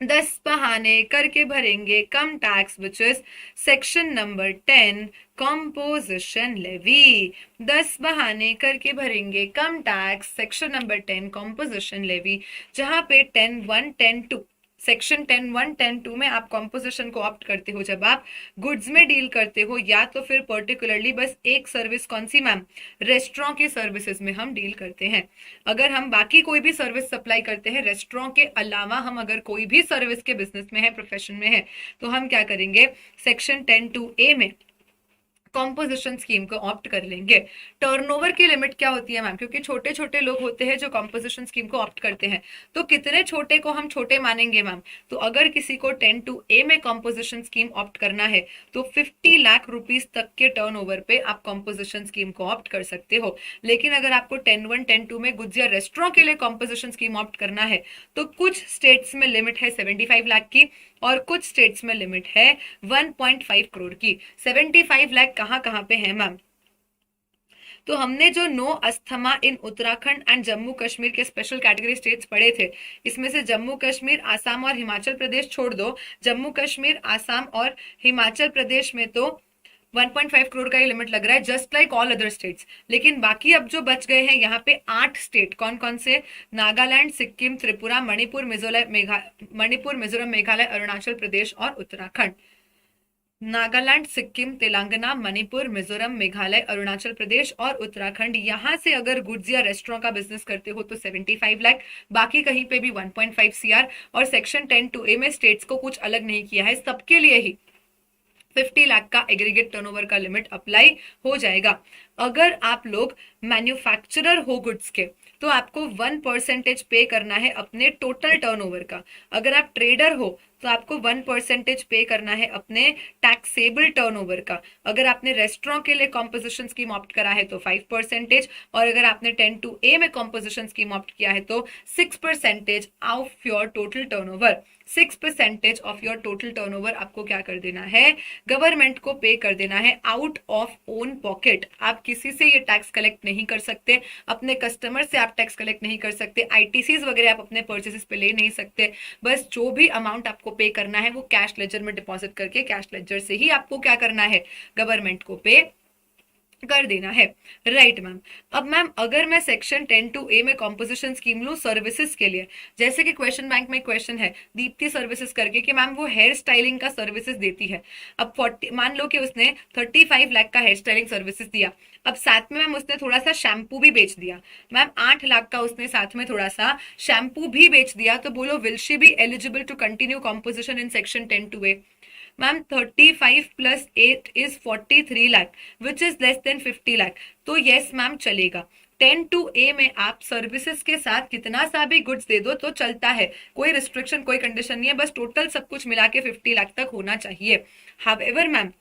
10 बहाने करके भरेंगे कम tax, which is section number 10 composition levy. 10 बहाने करके भरेंगे कम tax, section number 10 composition levy, जहां पे 10(1), 10(2), सेक्शन 10(1), 10(2) में आप कॉम्पोजिशन को ऑप्ट करते हो जब आप गुड्स में डील करते हो, या तो फिर पर्टिकुलरली बस एक सर्विस, कौन सी मैम, रेस्टोरेंट की सर्विसेज में हम डील करते हैं। अगर हम बाकी कोई भी सर्विस सप्लाई करते हैं रेस्टोरेंट के अलावा, हम अगर कोई भी सर्विस के बिजनेस में है, प्रोफेशन में है, तो हम क्या करेंगे, सेक्शन 10(2)(a) में कॉम्पोजिशन स्कीम को ऑप्ट कर लेंगे। टर्नओवर की लिमिट क्या होती है मैम, क्योंकि छोटे छोटे लोग होते हैं जो कॉम्पोजिशन स्कीम को ऑप्ट करते हैं, तो कितने छोटे को हम छोटे मानेंगे मैम, तो अगर किसी को 10(2)(a) में कॉम्पोजिशन स्कीम ऑप्ट करना है तो 50 लाख रुपीस तक के टर्नओवर पे आप कॉम्पोजिशन स्कीम को ऑप्ट कर सकते हो। लेकिन अगर आपको 10(1), 10(2) में गुड्स या रेस्टोरेंट के लिए कॉम्पोजिशन स्कीम ऑप्ट करना है तो कुछ स्टेट्स में लिमिट है 75 लाख की, और कुछ स्टेट्स में लिमिट है 1.5 करोड़ की। 75 लाख कहाँ कहाँ पे है मैम, तो हमने जो no asthma in Uttarakhand and Jammu Kashmir के स्पेशल कैटेगरी स्टेट्स पढ़े थे, इसमें से जम्मू कश्मीर, आसाम और हिमाचल प्रदेश छोड़ दो, जम्मू कश्मीर, आसाम और हिमाचल प्रदेश में तो 1.5 करोड़ का ही लिमिट लग रहा है, just like all other states. लेकिन बाकी अब जो बच गए हैं यहाँ पे 8 स्टेट, कौन कौन से, नागालैंड, सिक्किम, त्रिपुरा, मणिपुर, मिजोरम, मेघालय, अरुणाचल प्रदेश और उत्तराखंड। नागालैंड, सिक्किम, तेलंगाना, मणिपुर, मिजोरम, मेघालय, अरुणाचल प्रदेश और उत्तराखंड, यहाँ से अगर गुड्स या रेस्टोरेंट का बिजनेस करते हो तो 75 लाख, बाकी कहीं पे भी 1.5 CR, और सेक्शन 10(2)(a) में स्टेट्स को कुछ अलग नहीं किया है, सबके लिए ही 50 लाख का एग्रीगेट टर्नओवर का लिमिट अप्लाई हो जाएगा। अगर आप लोग मैन्युफैक्चरर हो गुड्स के, तो आपको 1% पे करना है अपने टोटल टर्नओवर का। अगर आप ट्रेडर हो तो आपको 1% पे करना है अपने टैक्सेबल टर्नओवर का। अगर आपने रेस्टोरेंट के लिए कॉम्पोजिशन स्कीम ऑप्ट करा है तो 5%, और अगर आपने 10(2)(a) में कॉम्पोजिशन स्कीम ऑप्ट किया है तो 6% of your total turnover. 6% of your total turnover आपको क्या कर देना है, गवर्नमेंट को पे कर देना है आउट ऑफ ओन पॉकेट। आप किसी से ये टैक्स कलेक्ट नहीं कर सकते, अपने कस्टमर से आप टैक्स कलेक्ट नहीं कर सकते, आईटीसीज वगैरह आप अपने परचेसेस पे ले नहीं सकते। बस जो भी अमाउंट आपको पे करना है वो कैश लेजर में डिपॉजिट करके कैश लेजर से ही आपको क्या करना है, गवर्नमेंट को पे कर देना है। Right ma'am. अब मैम अगर मैं सेक्शन 10(2)(a) में कॉम्पोजिशन स्कीम लूँ सर्विसेज के लिए, जैसे कि क्वेश्चन बैंक में क्वेश्चन है दीप्ति सर्विसेज करके कि मैम वो हेयर स्टाइलिंग का सर्विसेज देती है। अब 40 मान लो कि उसने 35 लाख का हेयर स्टाइलिंग सर्विसेज दिया, अब साथ में मैम उसने थोड़ा सा शैम्पू भी बेच दिया, मैम 8 लाख का उसने साथ में थोड़ा सा शैम्पू भी बेच दिया, तो बोलो will she be eligible to continue composition in section 10(2)(a? Ma'am 35 + 8 is 43 lakh, which is less than 50 lakh, तो यस मैम चलेगा। 10(2)(a) में आप सर्विसेज के साथ कितना सा भी गुड्स दे दो तो चलता है, कोई रिस्ट्रिक्शन कोई कंडीशन नहीं है, बस टोटल सब कुछ मिला के 50 लाख तक होना चाहिए। हाउएवर मैम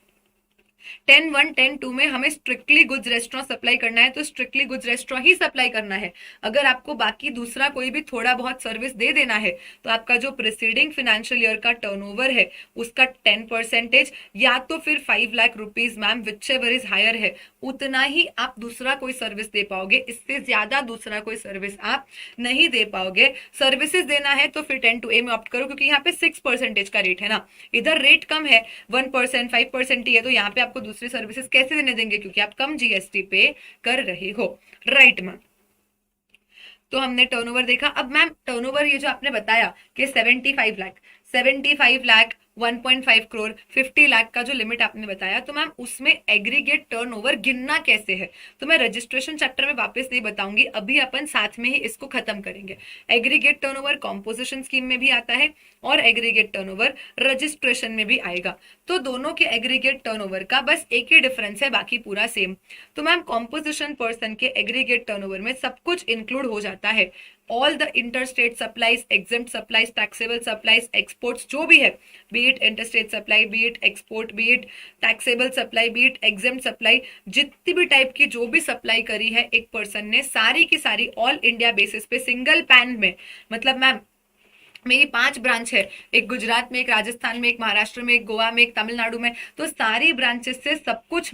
10(1), 10(2) में हमें स्ट्रिक्टली गुड्स रेस्टोरेंट सप्लाई करना है तो स्ट्रिक्टली गुड्स रेस्टोरेंट ही सप्लाई करना है। अगर आपको बाकी दूसरा कोई भी थोड़ा बहुत सर्विस दे देना है तो आपका जो प्रिसीडिंग फाइनेंशियल ईयर का टर्नओवर है उसका 10% या तो फिर 5 lakh rupees ma'am, whichever is higher है, उतना ही आप दूसरा कोई सर्विस दे पाओगे, इससे ज्यादा दूसरा कोई सर्विस आप नहीं दे पाओगे। सर्विसेज देना है तो फिर 10(2)(a) में ऑप्ट करो, क्योंकि यहाँ पे 6% का रेट है ना, इधर रेट कम है 1%, 5% ही है, तो यहाँ पे आपको दूसरी सर्विसेज कैसे देने देंगे, क्योंकि आप कम जीएसटी पे कर रहे हो। Right ma'am. तो हमने टर्नओवर देखा। अब मैम टर्नओवर ये जो आपने बताया कि 75 लाख 1.5 करोड़ 50 लाख का जो लिमिट आपने बताया, तो मैम उसमें एग्रीगेट टर्नओवर गिनना कैसे है, तो मैं रजिस्ट्रेशन चैप्टर में वापस नहीं बताऊंगी, अभी अपन साथ में ही इसको खत्म करेंगे। एग्रीगेट टर्नओवर कॉम्पोजिशन स्कीम में भी आता है और एग्रीगेट टर्नओवर रजिस्ट्रेशन में भी आएगा, तो दोनों के एग्रीगेट टर्नओवर का बस एक ही डिफरेंस है, बाकी पूरा सेम। तो मैम कॉम्पोजिशन पर्सन के एग्रीगेट टर्नओवर में सब कुछ इंक्लूड हो जाता है, all the interstate supplies, exempt supplies, taxable supplies, exports जो भी है, B it interstate supply, B it export, B it taxable supply, B it exempt supply, जितनी भी टाइप की जो भी सप्लाई करी है एक पर्सन ने, सारी की सारी ऑल इंडिया बेसिस पे सिंगल पैन में, मतलब मैम मेरी 5 ब्रांच है, एक गुजरात में, एक राजस्थान में, एक महाराष्ट्र में, एक गोवा में, एक तमिलनाडु में, तो सारी ब्रांचेस से सब कुछ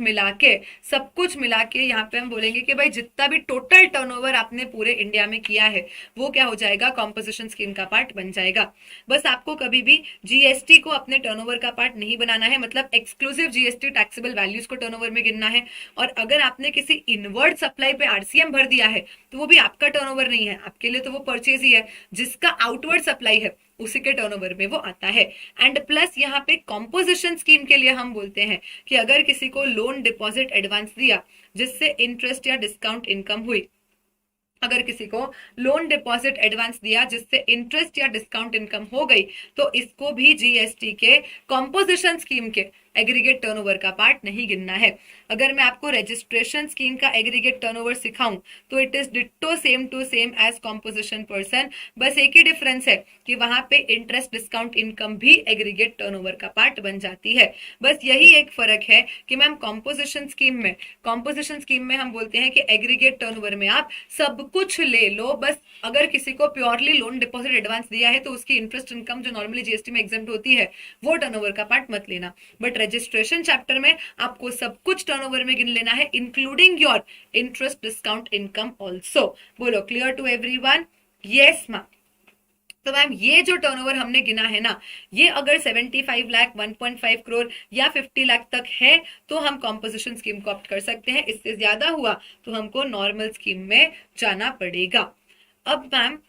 मिला के यहाँ पे हम बोलेंगे कि भाई जितना भी टोटल टर्नओवर आपने पूरे इंडिया में किया है वो क्या हो जाएगा, कॉम्पोजिशन स्कीम का पार्ट बन जाएगा। बस आपको कभी भी जीएसटी को अपने टर्नओवर का पार्ट नहीं बनाना है, मतलब एक्सक्लूसिव जीएसटी टैक्सेबल वैल्यूज को टर्नओवर में गिनना है। और अगर आपने किसी इनवर्ड सप्लाई पे आरसीएम भर दिया है तो वो भी आपका टर्नओवर नहीं है, आपके लिए तो वो परचेज ही है। जिसका आउटवर्ड सप्लाई है उसी के टर्नओवर में वो आता है। एंड प्लस यहाँ पे कॉम्पोजिशन स्कीम के लिए हम बोलते हैं कि अगर किसी को लोन डिपॉजिट एडवांस दिया जिससे इंटरेस्ट या डिस्काउंट इनकम हुई, अगर किसी को लोन डिपॉजिट एडवांस दिया जिससे इंटरेस्ट या डिस्काउंट इनकम हो गई, तो इसको भी जीएसटी के कॉम्पोजिशन स्कीम के एग्रीगेट टर्नओवर का पार्ट नहीं गिनना है। अगर मैं आपको रजिस्ट्रेशन स्कीम का एग्रीगेट टर्नओवर सिखाऊं तो it is ditto same to same as composition person, बस एक ही डिफरेंस है कि वहां पे इंटरेस्ट डिस्काउंट इनकम भी एग्रीगेट टर्नओवर का पार्ट बन जाती है। बस यही एक फर्क है कि मैम कॉम्पोजिशन स्कीम में हम बोलते हैं कि एग्रीगेट टर्नओवर में आप सब कुछ ले लो, बस अगर किसी को प्योरली लोन डिपॉजिट एडवांस दिया है तो उसकी इंटरेस्ट इनकम जो नॉर्मली जीएसटी में एग्जेम्प्ट होती है वो टर्नओवर का पार्ट मत लेना। बट रजिस्ट्रेशन चैप्टर में आपको सब कुछ टर्नओवर में गिन लेना है, including your interest discount income also. बोलो clear to everyone? Yes ma'am. तो मैम ये जो टर्नओवर हमने गिना है ना, ये अगर 75 लाख, 1.5 करोड़ या 50 लाख तक है तो हम कॉम्पोजिशन स्कीम को ऑप्ट कर सकते हैं। इससे ज्यादा हुआ तो हमको नॉर्मल स्कीम में जाना पड़ेगा। अब मैम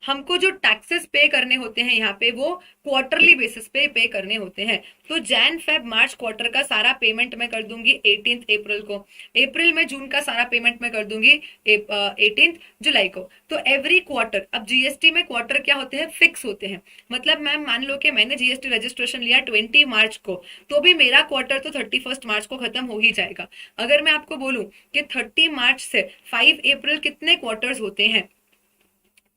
हमको जो टैक्सेस पे करने होते हैं यहाँ पे वो क्वार्टरली बेसिस पे करने होते हैं। तो जैन फेब मार्च क्वार्टर का सारा पेमेंट मैं कर दूंगी 18 अप्रैल को, अप्रैल में जून का सारा पेमेंट मैं कर दूंगी 18 जुलाई को। तो एवरी क्वार्टर, अब जीएसटी में क्वार्टर क्या होते हैं, फिक्स होते हैं। मतलब मैम मान लो कि मैंने जीएसटी रजिस्ट्रेशन लिया 20 मार्च को, तो भी मेरा क्वार्टर तो 31 मार्च को खत्म हो ही जाएगा। अगर मैं आपको बोलूं कि 30 मार्च से 5 अप्रैल कितने क्वार्टर्स होते हैं,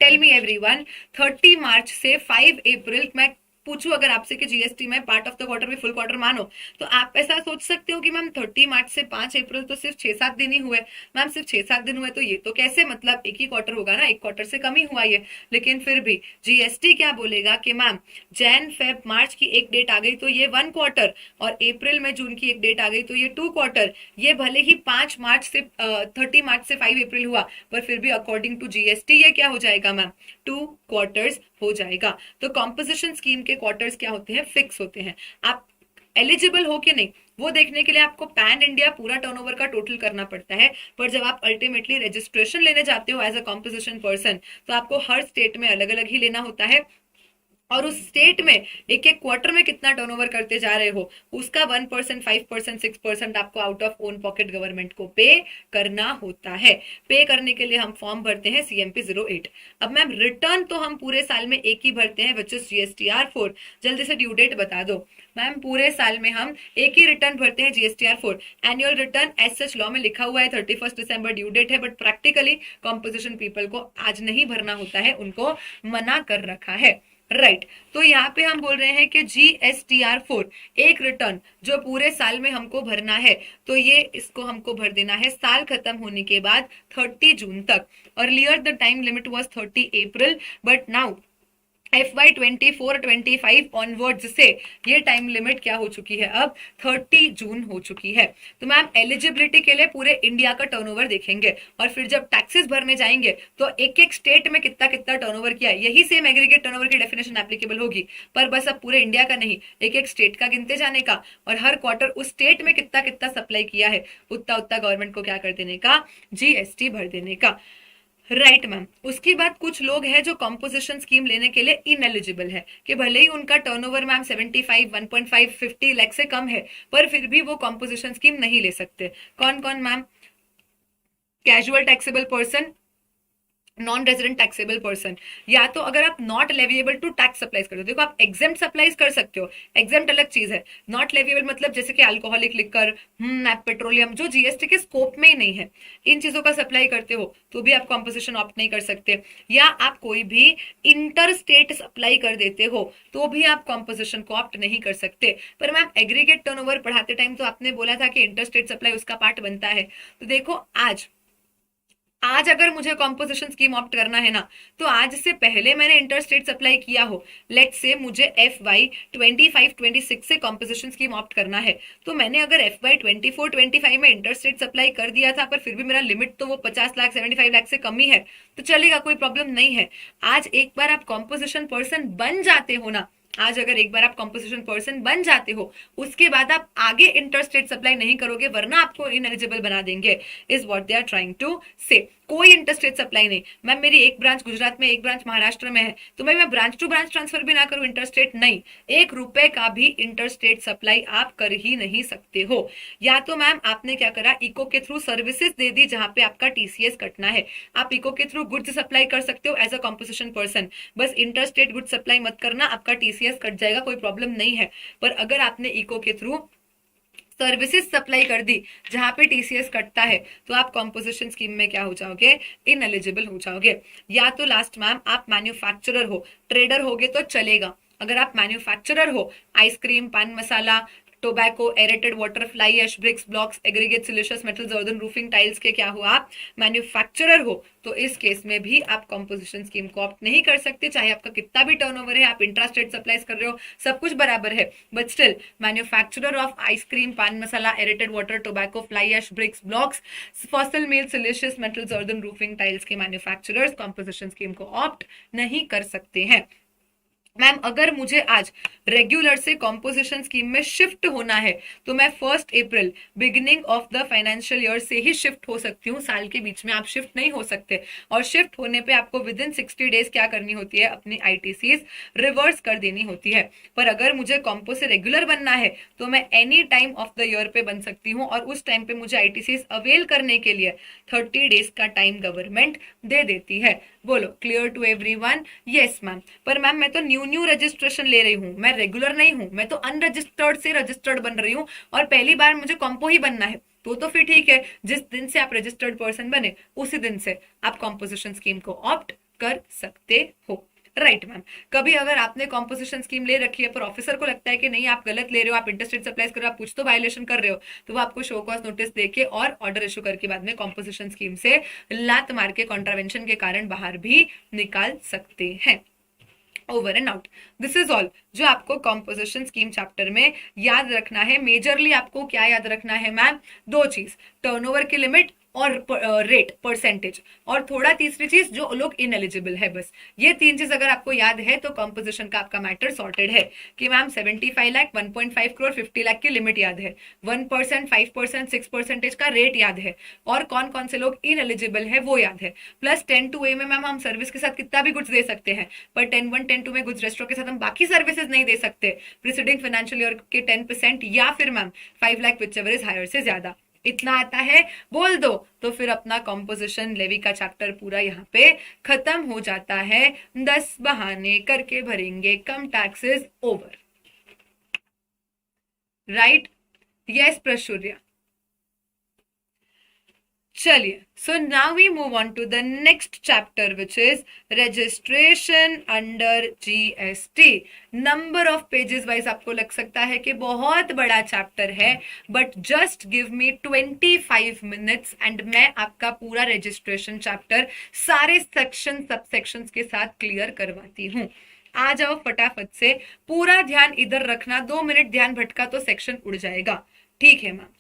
टेल मी एवरीवन। 30 मार्च से 5 अप्रैल, मैं पूछूं अगर आपसे कि जीएसटी में पार्ट ऑफ द क्वार्टर भी फुल क्वार्टर मानो, तो आप ऐसा सोच सकते हो कि मैम 30 मार्च से 5 अप्रैल तो सिर्फ 6-7 दिन ही हुए। मैम सिर्फ 6-7 दिन हुए तो ये तो कैसे, मतलब एक ही क्वार्टर होगा ना, एक क्वार्टर से कम ही हुआ ये। लेकिन फिर भी जीएसटी क्या बोलेगा कि मैम जैन फेब मार्च की एक डेट आ गई तो ये 1 क्वार्टर, और अप्रैल में जून की एक डेट आ गई तो ये 2 क्वार्टर। ये भले ही 5 मार्च से 30 मार्च से 5 अप्रैल हुआ, पर फिर भी अकॉर्डिंग टू जीएसटी ये क्या हो जाएगा मैम, 2 क्वार्टर्स हो जाएगा। तो कॉम्पोजिशन स्कीम के क्वार्टर्स क्या होते हैं, फिक्स होते हैं। आप एलिजिबल हो कि नहीं वो देखने के लिए आपको पैन इंडिया पूरा टर्नओवर का टोटल करना पड़ता है। पर जब आप अल्टीमेटली रजिस्ट्रेशन लेने जाते हो एज अ कॉम्पोजिशन पर्सन, तो आपको हर स्टेट में अलग अलग ही लेना होता है, और उस स्टेट में एक एक क्वार्टर में कितना टर्नओवर करते जा रहे हो उसका 1%, 5%, 6% आपको out of own pocket government को पे करना होता है। पे करने के लिए हम फॉर्म भरते हैं CMP-08। अब मैम रिटर्न तो हम पूरे साल में एक ही भरते हैं, विच इज GSTR-4। जल्दी से ड्यू डेट बता दो मैम। पूरे साल में हम एक ही रिटर्न भरते हैं, GSTR-4 annual return. As such law में लिखा हुआ है 31 दिसंबर ड्यू डेट है, बट प्रैक्टिकली कॉम्पोजिशन पीपल को आज नहीं भरना होता है, उनको मना कर रखा है, राइट। तो यहाँ पे हम बोल रहे हैं कि GSTR-4 एक रिटर्न जो पूरे साल में हमको भरना है, तो ये इसको हमको भर देना है साल खत्म होने के बाद 30 जून तक। Earlier the time limit was 30 April, but now FY 24-25 onwards से ये टाइम लिमिट क्या हो चुकी है, अब 30 जून हो चुकी है। तो मैम एलिजिबिलिटी के लिए पूरे इंडिया का टर्नओवर देखेंगे, और फिर जब टैक्सेस भरने जाएंगे तो एक एक स्टेट में कितना कितना टर्नओवर किया है, यही सेम एग्रीगेट टर्नओवर की डेफिनेशन एप्लीकेबल होगी, पर बस अब पूरे इंडिया का नहीं, एक एक स्टेट का गिनते जाने का, और हर क्वार्टर उस स्टेट में कितना कितना सप्लाई किया है उतना उतना गवर्नमेंट को क्या कर देने का, GST भर देने का, राइट मैम। उसके बाद कुछ लोग हैं जो कॉम्पोजिशन स्कीम लेने के लिए इनएलिजिबल है, कि भले ही उनका टर्नओवर मैम 75, 1.5, 50 लाख से कम है, पर फिर भी वो कॉम्पोजिशन स्कीम नहीं ले सकते। कौन कौन ma'am? Casual taxable person, non resident taxable person, या तो अगर आप not leviable to tax supplies करते हो, देखो आप एग्जेम्प्ट सप्लाईज कर सकते हो, एग्जेम्प्ट अलग चीज है। नॉट लेविएबल मतलब जैसे कि अल्कोहलिक लिकर, पेट्रोलियम, जो जीएसटी के स्कोप में ही नहीं है, इन चीजों का सप्लाई करते हो तो भी आप कॉम्पोजिशन ऑप्ट नहीं कर सकते। या आप कोई भी इंटर स्टेट सप्लाई कर देते हो तो भी आप कॉम्पोजिशन को ऑप्ट नहीं कर सकते। पर मैम एग्रीगेट टर्नओवर पढ़ाते टाइम तो आपने बोला था कि इंटर स्टेट सप्लाई उसका पार्ट बनता है। तो देखो आज अगर मुझे कॉम्पोजिशन स्कीम ऑप्ट करना है ना, तो आज से पहले मैंने इंटर स्टेट सप्लाई किया हो, लेट से मुझे FY 25-26 से कॉम्पोजिशन स्कीम ऑप्ट करना है, तो मैंने अगर FY 24-25 में इंटर स्टेट सप्लाई कर दिया था, पर फिर भी मेरा लिमिट तो वो 50 लाख 75 लाख से कम ही है, तो चलेगा, कोई प्रॉब्लम नहीं है। आज एक बार आप कॉम्पोजिशन पर्सन बन जाते हो ना, आज अगर एक बार आप कॉम्पोजिशन पर्सन बन जाते हो, उसके बाद आप आगे इंटर स्टेट सप्लाई नहीं करोगे, वरना आपको इनएलिजिबल बना देंगे, is what they are trying to say. कोई इंटर स्टेट सप्लाई नहीं। मैम मेरी एक ब्रांच गुजरात में, एक ब्रांच महाराष्ट्र में है, तो मैं ब्रांच टू ब्रांच ट्रांसफर भी ना करूं, इंटर स्टेट नहीं, 1 रुपए का भी इंटर स्टेट सप्लाई आप कर ही नहीं सकते हो। या तो मैम आपने क्या करा, इको के थ्रू सर्विसेज दे दी जहां पे आपका टीसीएस कटना है, आप इको के थ्रू गुड्स सप्लाई कर सकते हो एज अ कॉम्पोजिशन पर्सन, बस इंटर स्टेट गुड्स सप्लाई मत करना, आपका टीसीएस कट जाएगा, कोई प्रॉब्लम नहीं है। पर अगर आपने इको के थ्रू सर्विसेज सप्लाई कर दी जहां पे टीसीएस कटता है, तो आप कॉम्पोजिशन स्कीम में क्या हो जाओगे, इनएलिजिबल हो जाओगे। या तो लास्ट मैम आप मैन्युफैक्चरर हो, ट्रेडर होगे तो चलेगा। अगर आप मैन्युफैक्चरर हो, ice cream, pan masala, tobacco, aerated water, fly ash, bricks, blocks, aggregate, siliceous metals, earthen roofing tiles के क्या हो, आप मैन्युफैक्चरर हो, तो इस केस में भी आप कॉम्पोजिशन स्कीम को ऑप्ट नहीं कर सकते, चाहे आपका कितना भी टर्नओवर है, आप इंट्रास्टेट सप्लाईज कर रहे हो, सब कुछ बराबर है, but still manufacturer of ice cream, pan masala, aerated water, tobacco, fly ash, bricks, blocks, fossil meal, siliceous metals, earthen roofing tiles के मैन्युफैक्चरर्स कॉम्पोजिशन स्कीम को ऑप्ट नहीं कर सकते हैं। मैम अगर मुझे आज रेगुलर से कॉम्पोजिशन स्कीम में शिफ्ट होना है, तो मैं 1 April beginning of the financial year से ही शिफ्ट हो सकती हूँ, साल के बीच में आप शिफ्ट नहीं हो सकते। और शिफ्ट होने पे आपको विद इन 60 डेज क्या करनी होती है, अपनी आईटीसीज रिवर्स कर देनी होती है। पर अगर मुझे कॉम्पो से रेगुलर बनना है, तो मैं any time of the year पे बन सकती हूँ, और उस टाइम पे मुझे आईटीसीज अवेल करने के लिए 30 डेज का टाइम गवर्नमेंट दे देती है। बोलो clear to everyone? Yes ma'am. पर मैम मैं तो न्यू रजिस्ट्रेशन ले रही हूँ, मैं रेगुलर नहीं हूँ, मैं तो अनरजिस्टर्ड से रजिस्टर्ड बन रही हूँ, और पहली बार मुझे कॉम्पो ही बनना है, तो फिर ठीक है, जिस दिन से आप रजिस्टर्ड पर्सन बने उसी दिन से आप कॉम्पोजिशन स्कीम को ऑप्ट कर सकते हो। Right ma'am. कभी अगर आपने कॉम्पोजिशन स्कीम ले रखी है, पर ऑफिसर को लगता है कि नहीं आप गलत ले रहे हो, आप इंटरस्टेट सप्लाई कर रहे हो, आप कुछ तो वायलेशन कर रहे हो, तो वो आपको शो कॉज नोटिस देके और ऑर्डर इशू करके बाद में कॉम्पोजिशन स्कीम से लात मार के कॉन्ट्रावेंशन के कारण बाहर भी निकाल सकते हैं। Over and out, this is all जो आपको कॉम्पोजिशन स्कीम चैप्टर में याद रखना है। मेजरली आपको क्या याद रखना है मैम, 2 चीज, टर्नओवर की लिमिट और रेट परसेंटेज, और थोड़ा तीसरी चीज जो लोग इनएलिजिबल है, बस ये 3 चीज अगर आपको याद है तो कॉम्पोजिशन का आपका मैटर सॉर्टेड है। कि मैम 75 लाख, 1.5 करोड़, 50 लाख की लिमिट याद है, 1%, 5%, 6% का रेट याद है, और कौन कौन से लोग इनएलिजिबल है वो याद है। प्लस 10-2A में मैम हम सर्विस के साथ कितना भी गुड्स दे सकते हैं, पर 10-1, 10-2 में गुड्स रेस्टोरेंट के साथ हम बाकी सर्विसेज नहीं दे सकते, प्रीसीडिंग फाइनेंशियल ईयर के 10%, या फिर ma'am 5 lakh whichever is higher से ज्यादा। इतना आता है बोल दो, तो फिर अपना कॉम्पोजिशन लेवी का चैप्टर पूरा यहाँ पे खत्म हो जाता है। 10 बहाने करके भरेंगे कम taxes, over. Right? Yes Prashurya. चलिए, so now we move on to the next chapter which is registration under GST. Number of pages wise आपको लग सकता है कि बहुत बड़ा चैप्टर है, but just give me 25 minutes and मैं आपका पूरा रजिस्ट्रेशन चैप्टर सारे सेक्शन सब सेक्शंस के साथ क्लियर करवाती हूँ। आ जाओ फटाफट से, पूरा ध्यान इधर रखना, 2 मिनट ध्यान भटका तो सेक्शन उड़ जाएगा। ठीक है मैम।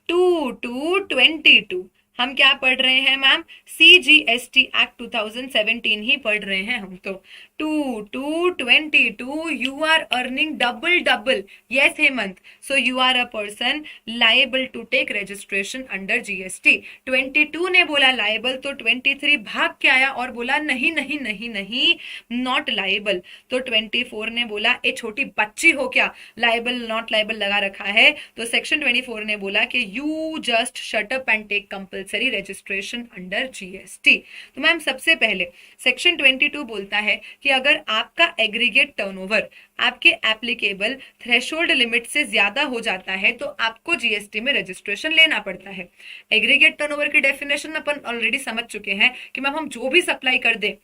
2-22 हम क्या पढ़ रहे हैं मैम, CGST एक्ट 2017 ही पढ़ रहे हैं हम तो। 2-22 you are earning double. Yes Hemant, so you are a person liable to take registration under GST. 22 ने बोला लाइबल, तो 23 भाग के आया और बोला नहीं नहीं नहीं नहीं नॉट लाइबल। तो 24 ने बोला ए छोटी बच्ची हो क्या, लाइबल नॉट लाइबल लगा रखा है। तो सेक्शन 24 ने बोला कि you just shut up and take compulsory registration under GST. तो मैम सबसे पहले सेक्शन 22 बोलता है कि अगर आपका एग्रीगेट टर्नओवर आपके एप्लीकेबल थ्रेशोल्ड लिमिट से ज्यादा हो जाता है, तो आपको जीएसटी में रजिस्ट्रेशन लेना पड़ता है। एग्रीगेट टर्नओवर की डेफिनेशन अपन ऑलरेडी समझ चुके हैं कि मैम हम जो भी सप्लाई कर दे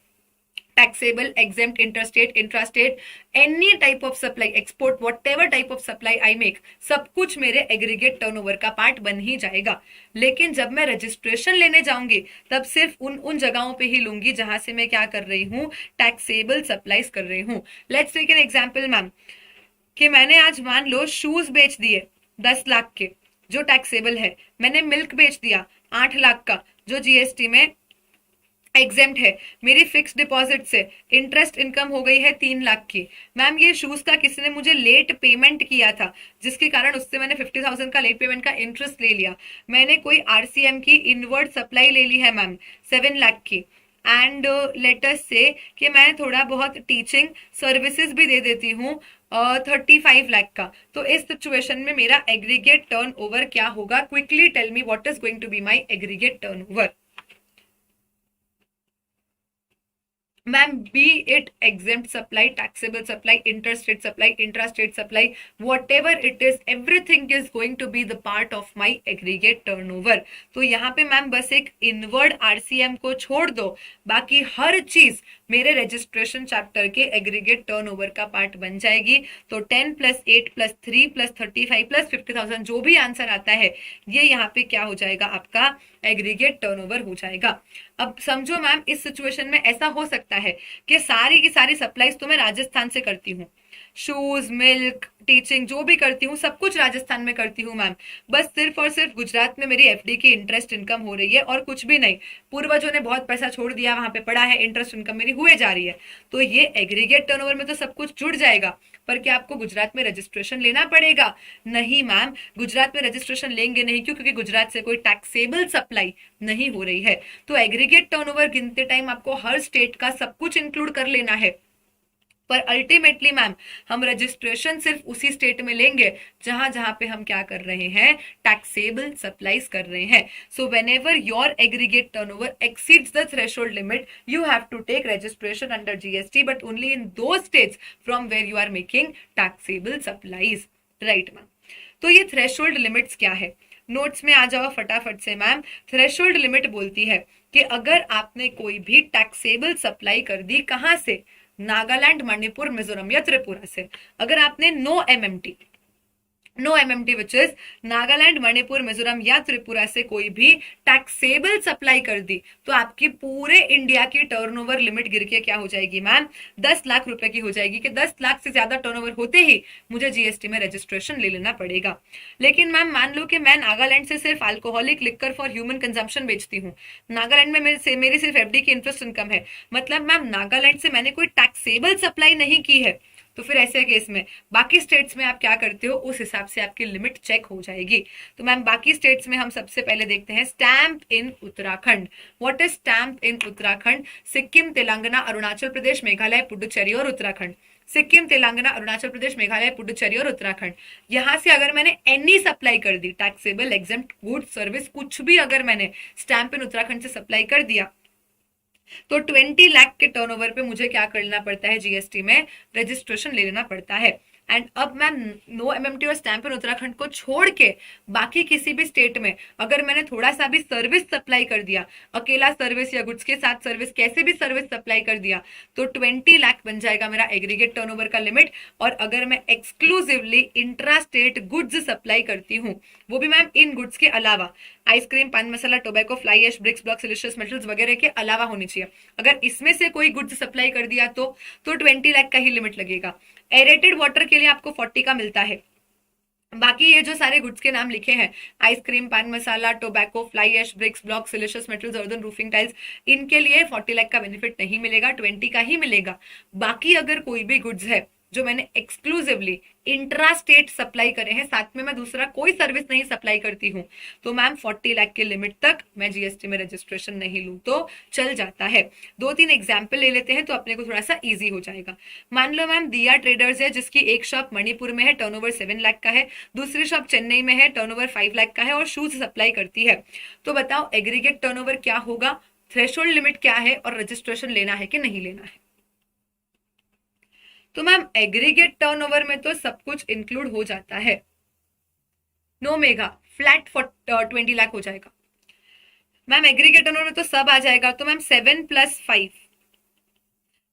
taxable, exempt, interstate, intrastate, any type of supply, export, what type of supply I make, सब कुछ मेरे एग्रीगेट टर्नओवर का पार्ट बन ही जाएगा। लेकिन जब मैं रजिस्ट्रेशन लेने जाऊंगी तब सिर्फ उन उन जगहों पे ही लूंगी जहां से मैं क्या कर रही हूँ, टैक्सेबल सप्लाईज कर रही हूँ। Let's take an example ma'am, कि मैंने आज मान लो शूज बेच दिए 10 लाख के जो टैक्सेबल है, मैंने मिल्क बेच दिया 8 लाख का जो जीएसटी में एग्जेम्प्ट है, मेरी फिक्स डिपॉजिट से इंटरेस्ट इनकम हो गई है 3 लाख की। मैम ये शूज का किसी ने मुझे लेट पेमेंट किया था जिसके कारण उससे मैंने 50,000 का लेट पेमेंट का इंटरेस्ट ले लिया। मैंने कोई आरसीएम की इनवर्ड सप्लाई ले ली है मैम 7 लाख की, एंड लेटस से कि मैं थोड़ा बहुत टीचिंग सर्विसेज भी दे देती हूँ 35 लाख का, तो इस सिचुएशन में मेरा एग्रीगेट टर्न ओवर क्या होगा? Quickly tell me what is going to be my aggregate turnover. Ma'am be it exempt supply, taxable supply, interstate supply, intrastate supply, whatever it is, everything is going to be the part of my aggregate turnover. तो यहाँ पे ma'am बस एक inward RCM को छोड़ दो, बाकी हर चीज मेरे रजिस्ट्रेशन चैप्टर के एग्रीगेट टर्नओवर का पार्ट बन जाएगी। तो 10 + 8 + 3 + 35 + 50,000 जो भी आंसर आता है ये यहाँ पे क्या हो जाएगा, आपका एग्रीगेट टर्नओवर हो जाएगा। अब समझो मैम इस सिचुएशन में ऐसा हो सकता है कि सारी की सारी सप्लाईज तो मैं राजस्थान से करती हूँ, शूज, मिल्क, टीचिंग जो भी करती हूँ सब कुछ राजस्थान में करती हूँ मैम, बस सिर्फ और सिर्फ गुजरात में मेरी एफडी की इंटरेस्ट इनकम हो रही है और कुछ भी नहीं, पूर्वजों ने बहुत पैसा छोड़ दिया वहां पे पड़ा है, इंटरेस्ट इनकम मेरी हुए जा रही है। तो ये एग्रीगेट टर्नओवर में तो सब कुछ जुड़ जाएगा, पर क्या आपको गुजरात में रजिस्ट्रेशन लेना पड़ेगा? नहीं मैम, गुजरात में रजिस्ट्रेशन लेंगे नहीं, क्यों? क्योंकि गुजरात से कोई टैक्सेबल सप्लाई नहीं हो रही है। तो एग्रीगेट टर्नओवर गिनते टाइम आपको हर स्टेट का सब कुछ इंक्लूड कर लेना है, पर अल्टीमेटली मैम हम रजिस्ट्रेशन सिर्फ उसी स्टेट में लेंगे जहां जहां पे हम क्या कर रहे हैं, टैक्सेबल सप्लाईज कर रहे हैं। So whenever your aggregate turnover exceeds the threshold limit you have to take registration under GST, but only in those states from where you are making taxable supplies, right ma'am. तो ये threshold limits क्या है, notes में आ जाओ फटाफट से ma'am. Threshold limit बोलती है कि अगर आपने कोई भी टैक्सेबल सप्लाई कर दी, कहां से, नागालैंड, मणिपुर, मिजोरम या त्रिपुरा से, अगर आपने no MMT which is Nagaland, Manipur, Mizoram या त्रिपुरा से कोई भी टैक्सेबल सप्लाई कर दी, तो आपकी पूरे इंडिया की टर्नओवर लिमिट गिर के क्या हो जाएगी मैम, 10 लाख रुपए की हो जाएगी, कि 10 लाख से ज्यादा टर्नओवर होते ही मुझे जीएसटी में रजिस्ट्रेशन ले लेना पड़ेगा। लेकिन मैम मान लो कि मैं नागालैंड से सिर्फ alcoholic liquor for human consumption बेचती हूँ, नागालैंड में मेरी सिर्फ एफडी की इंटरेस्ट इनकम है, मतलब मैम नागालैंड से मैंने कोई टैक्सेबल सप्लाई नहीं की है, तो फिर ऐसे केस में बाकी स्टेट्स में आप क्या करते हो, उस हिसाब से आपकी लिमिट चेक हो जाएगी। तो मैम बाकी स्टेट्स में हम सबसे पहले देखते हैं stamp in Uttarakhand. What is stamp in Uttarakhand? Sikkim, Telangana, Arunachal Pradesh, Meghalaya, Puducherry और उत्तराखंड। सिक्किम, तेलंगाना, अरुणाचल प्रदेश, मेघालय, पुडुचेरी और उत्तराखंड, यहां से अगर मैंने एनी सप्लाई कर दी, टैक्सेबल, एग्जेम्प्ट, गुड, सर्विस, कुछ भी अगर मैंने स्टैंप इन उत्तराखंड से सप्लाई कर दिया, तो 20 लाख के टर्नओवर पे मुझे क्या करना पड़ता है, जीएसटी में रजिस्ट्रेशन ले लेना पड़ता है। एंड अब मैं नो एमएमटी और स्टैंप इन उत्तराखंड को छोड़ के बाकी किसी भी स्टेट में अगर मैंने थोड़ा सा भी सर्विस सप्लाई कर दिया, अकेला सर्विस या गुड्स के साथ सर्विस, कैसे भी सर्विस सप्लाई कर दिया, तो 20 लाख बन जाएगा मेरा एग्रीगेट टर्नओवर का लिमिट। और अगर मैं exclusively intra state goods supply करती हूँ, वो भी मैम इन गुड्स के अलावा, ice cream, pan masala, tobacco, fly ash, bricks, block, siliceous metals वगैरह के अलावा होनी चाहिए, अगर इसमें से कोई गुड्स सप्लाई कर दिया तो 20 लाख का ही लिमिट लगेगा। एरेटेड वाटर के लिए आपको 40 का मिलता है, बाकी ये जो सारे गुड्स के नाम लिखे हैं, ice cream, pan masala, tobacco, fly ash, bricks, block, siliceous metals, earthen roofing tiles, इनके लिए 40 लाख का बेनिफिट नहीं मिलेगा, 20 का ही मिलेगा। बाकी अगर कोई भी गुड्स है जो मैंने एक्सक्लूसिवली इंट्रा स्टेट सप्लाई करे हैं, साथ में मैं दूसरा कोई सर्विस नहीं सप्लाई करती हूँ, तो मैम 40 लाख के लिमिट तक मैं जीएसटी में रजिस्ट्रेशन नहीं लूँ तो चल जाता है। 2-3 एग्जाम्पल ले लेते हैं तो अपने को थोड़ा सा इजी हो जाएगा। मान लो मैम दिया ट्रेडर्स है जिसकी एक शॉप मणिपुर में है, टर्नओवर 7 लाख का है, दूसरी शॉप चेन्नई में है, टर्नओवर 5 लाख का है और शूज सप्लाई करती है। तो बताओ एग्रीगेट टर्नओवर क्या होगा, थ्रेशोल्ड लिमिट क्या है और रजिस्ट्रेशन लेना है कि नहीं लेना है? तो मैम एग्रीगेट टर्नओवर में तो सब कुछ इंक्लूड हो जाता है, नो मेगा, फ्लैट 20 लाख हो जाएगा मैम। एग्रीगेट टर्नओवर में तो सब आ जाएगा, तो मैम 7 + 5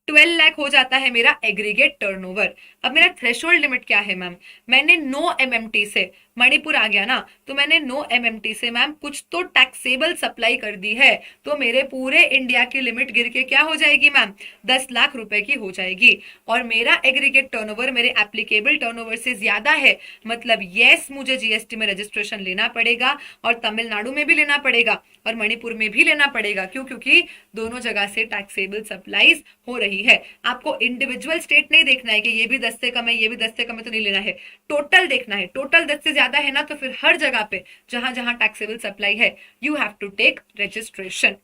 12 लाख हो जाता है मेरा एग्रीगेट टर्नओवर। अब मेरा थ्रेशोल्ड लिमिट क्या है मैम, मैंने नो एमएमटी से मणिपुर आ गया ना, तो मैंने नो एमएमटी से मैम कुछ तो टैक्सेबल सप्लाई कर दी है, तो मेरे पूरे इंडिया की लिमिट गिर के क्या हो जाएगी मैम, 10 लाख रुपए की हो जाएगी। और मेरा एग्रीगेट टर्नओवर मेरे एप्लीकेबल टर्नओवर से ज्यादा है, मतलब यस मुझे जीएसटी में रजिस्ट्रेशन लेना पड़ेगा, और तमिलनाडु में भी लेना पड़ेगा और मणिपुर में भी लेना पड़ेगा। क्यों? क्योंकि दोनों जगह से टैक्सेबल सप्लाईज हो रही है। आपको इंडिविजुअल स्टेट नहीं देखना है कि ये भी 10 से कम है, ये भी 10 से कम है, तो नहीं लेना है, टोटल देखना है। टोटल 10 से ज्यादा है ना, तो फिर हर जगह पे जहां जहां टैक्सेबल सप्लाई है you have to take registration.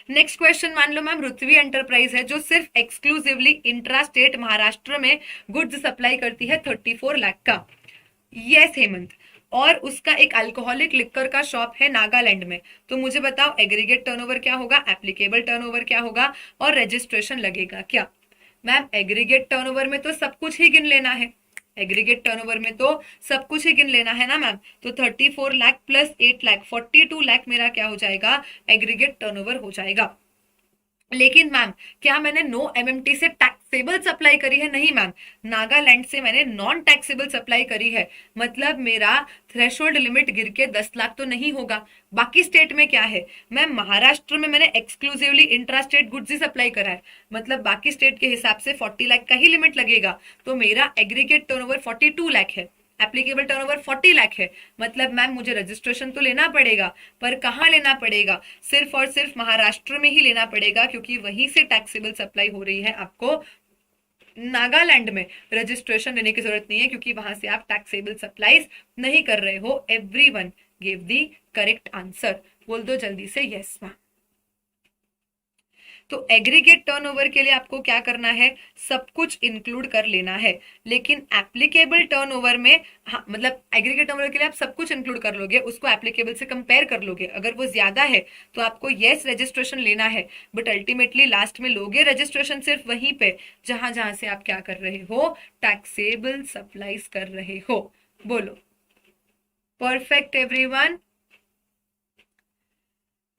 Next question मान लो मैम रुतवी एंटरप्राइज है जो सिर्फ एक्सक्लूसिवली इंट्रा स्टेट महाराष्ट्र में गुड्स सप्लाई करती है 34 लाख का। यस हेमंत। और उसका एक अल्कोहलिक लिक्कर का शॉप है नागालैंड में। तो मुझे बताओ एग्रीगेट टर्नओवर क्या होगा, एप्लीकेबल टर्नओवर क्या होगा, और रजिस्ट्रेशन लगेगा क्या? मैम एग्रीगेट टर्नओवर में तो सब कुछ ही गिन लेना है, एग्रीगेट टर्नओवर में तो सब कुछ ही गिन लेना है ना मैम। तो 34 लाख प्लस 8 लाख 42 लाख मेरा क्या हो जाएगा, एग्रीगेट टर्नओवर हो जाएगा। लेकिन मैम क्या मैंने नो एमएमटी से टैक्सेबल सप्लाई करी है? नहीं मैम, नागालैंड से मैंने नॉन टैक्सेबल सप्लाई करी है, मतलब मेरा थ्रेशोल्ड लिमिट गिर के 10 लाख तो नहीं होगा। बाकी स्टेट में क्या है मैम, महाराष्ट्र में मैंने एक्सक्लूसिवली इंट्रा स्टेट गुड्स ही सप्लाई करा है, मतलब बाकी स्टेट के हिसाब से 40 लाख का ही लिमिट लगेगा, तो मेरा एग्रीगेट टर्नओवर 42 लाख है, एप्लीकेबल टर्नओवर 40 लाख है। मतलब मैम मुझे रजिस्ट्रेशन तो लेना पड़ेगा, पर कहाँ लेना पड़ेगा, सिर्फ और सिर्फ महाराष्ट्र में ही लेना पड़ेगा, क्योंकि वहीं से टैक्सेबल सप्लाई हो रही है। आपको नागालैंड में रजिस्ट्रेशन लेने की जरूरत नहीं है, क्योंकि वहां से आप टैक्सेबल सप्लाईज नहीं कर रहे हो। Everyone give the correct answer, बोल दो जल्दी से यस मैम। तो एग्रीगेट टर्नओवर के लिए आपको क्या करना है, सब कुछ इंक्लूड कर लेना है। लेकिन एप्लीकेबल टर्नओवर में हाँ, मतलब एग्रीगेट टर्नओवर के लिए आप सब कुछ इंक्लूड कर लोगे, उसको एप्लीकेबल से कंपेयर कर लोगे, अगर वो ज्यादा है तो आपको यस रजिस्ट्रेशन लेना है, बट अल्टीमेटली लास्ट में लोगे रजिस्ट्रेशन सिर्फ वहीं पे जहां जहां से आप क्या कर रहे हो, टैक्सेबल सप्लाईज कर रहे हो। बोलो परफेक्ट एवरीवन।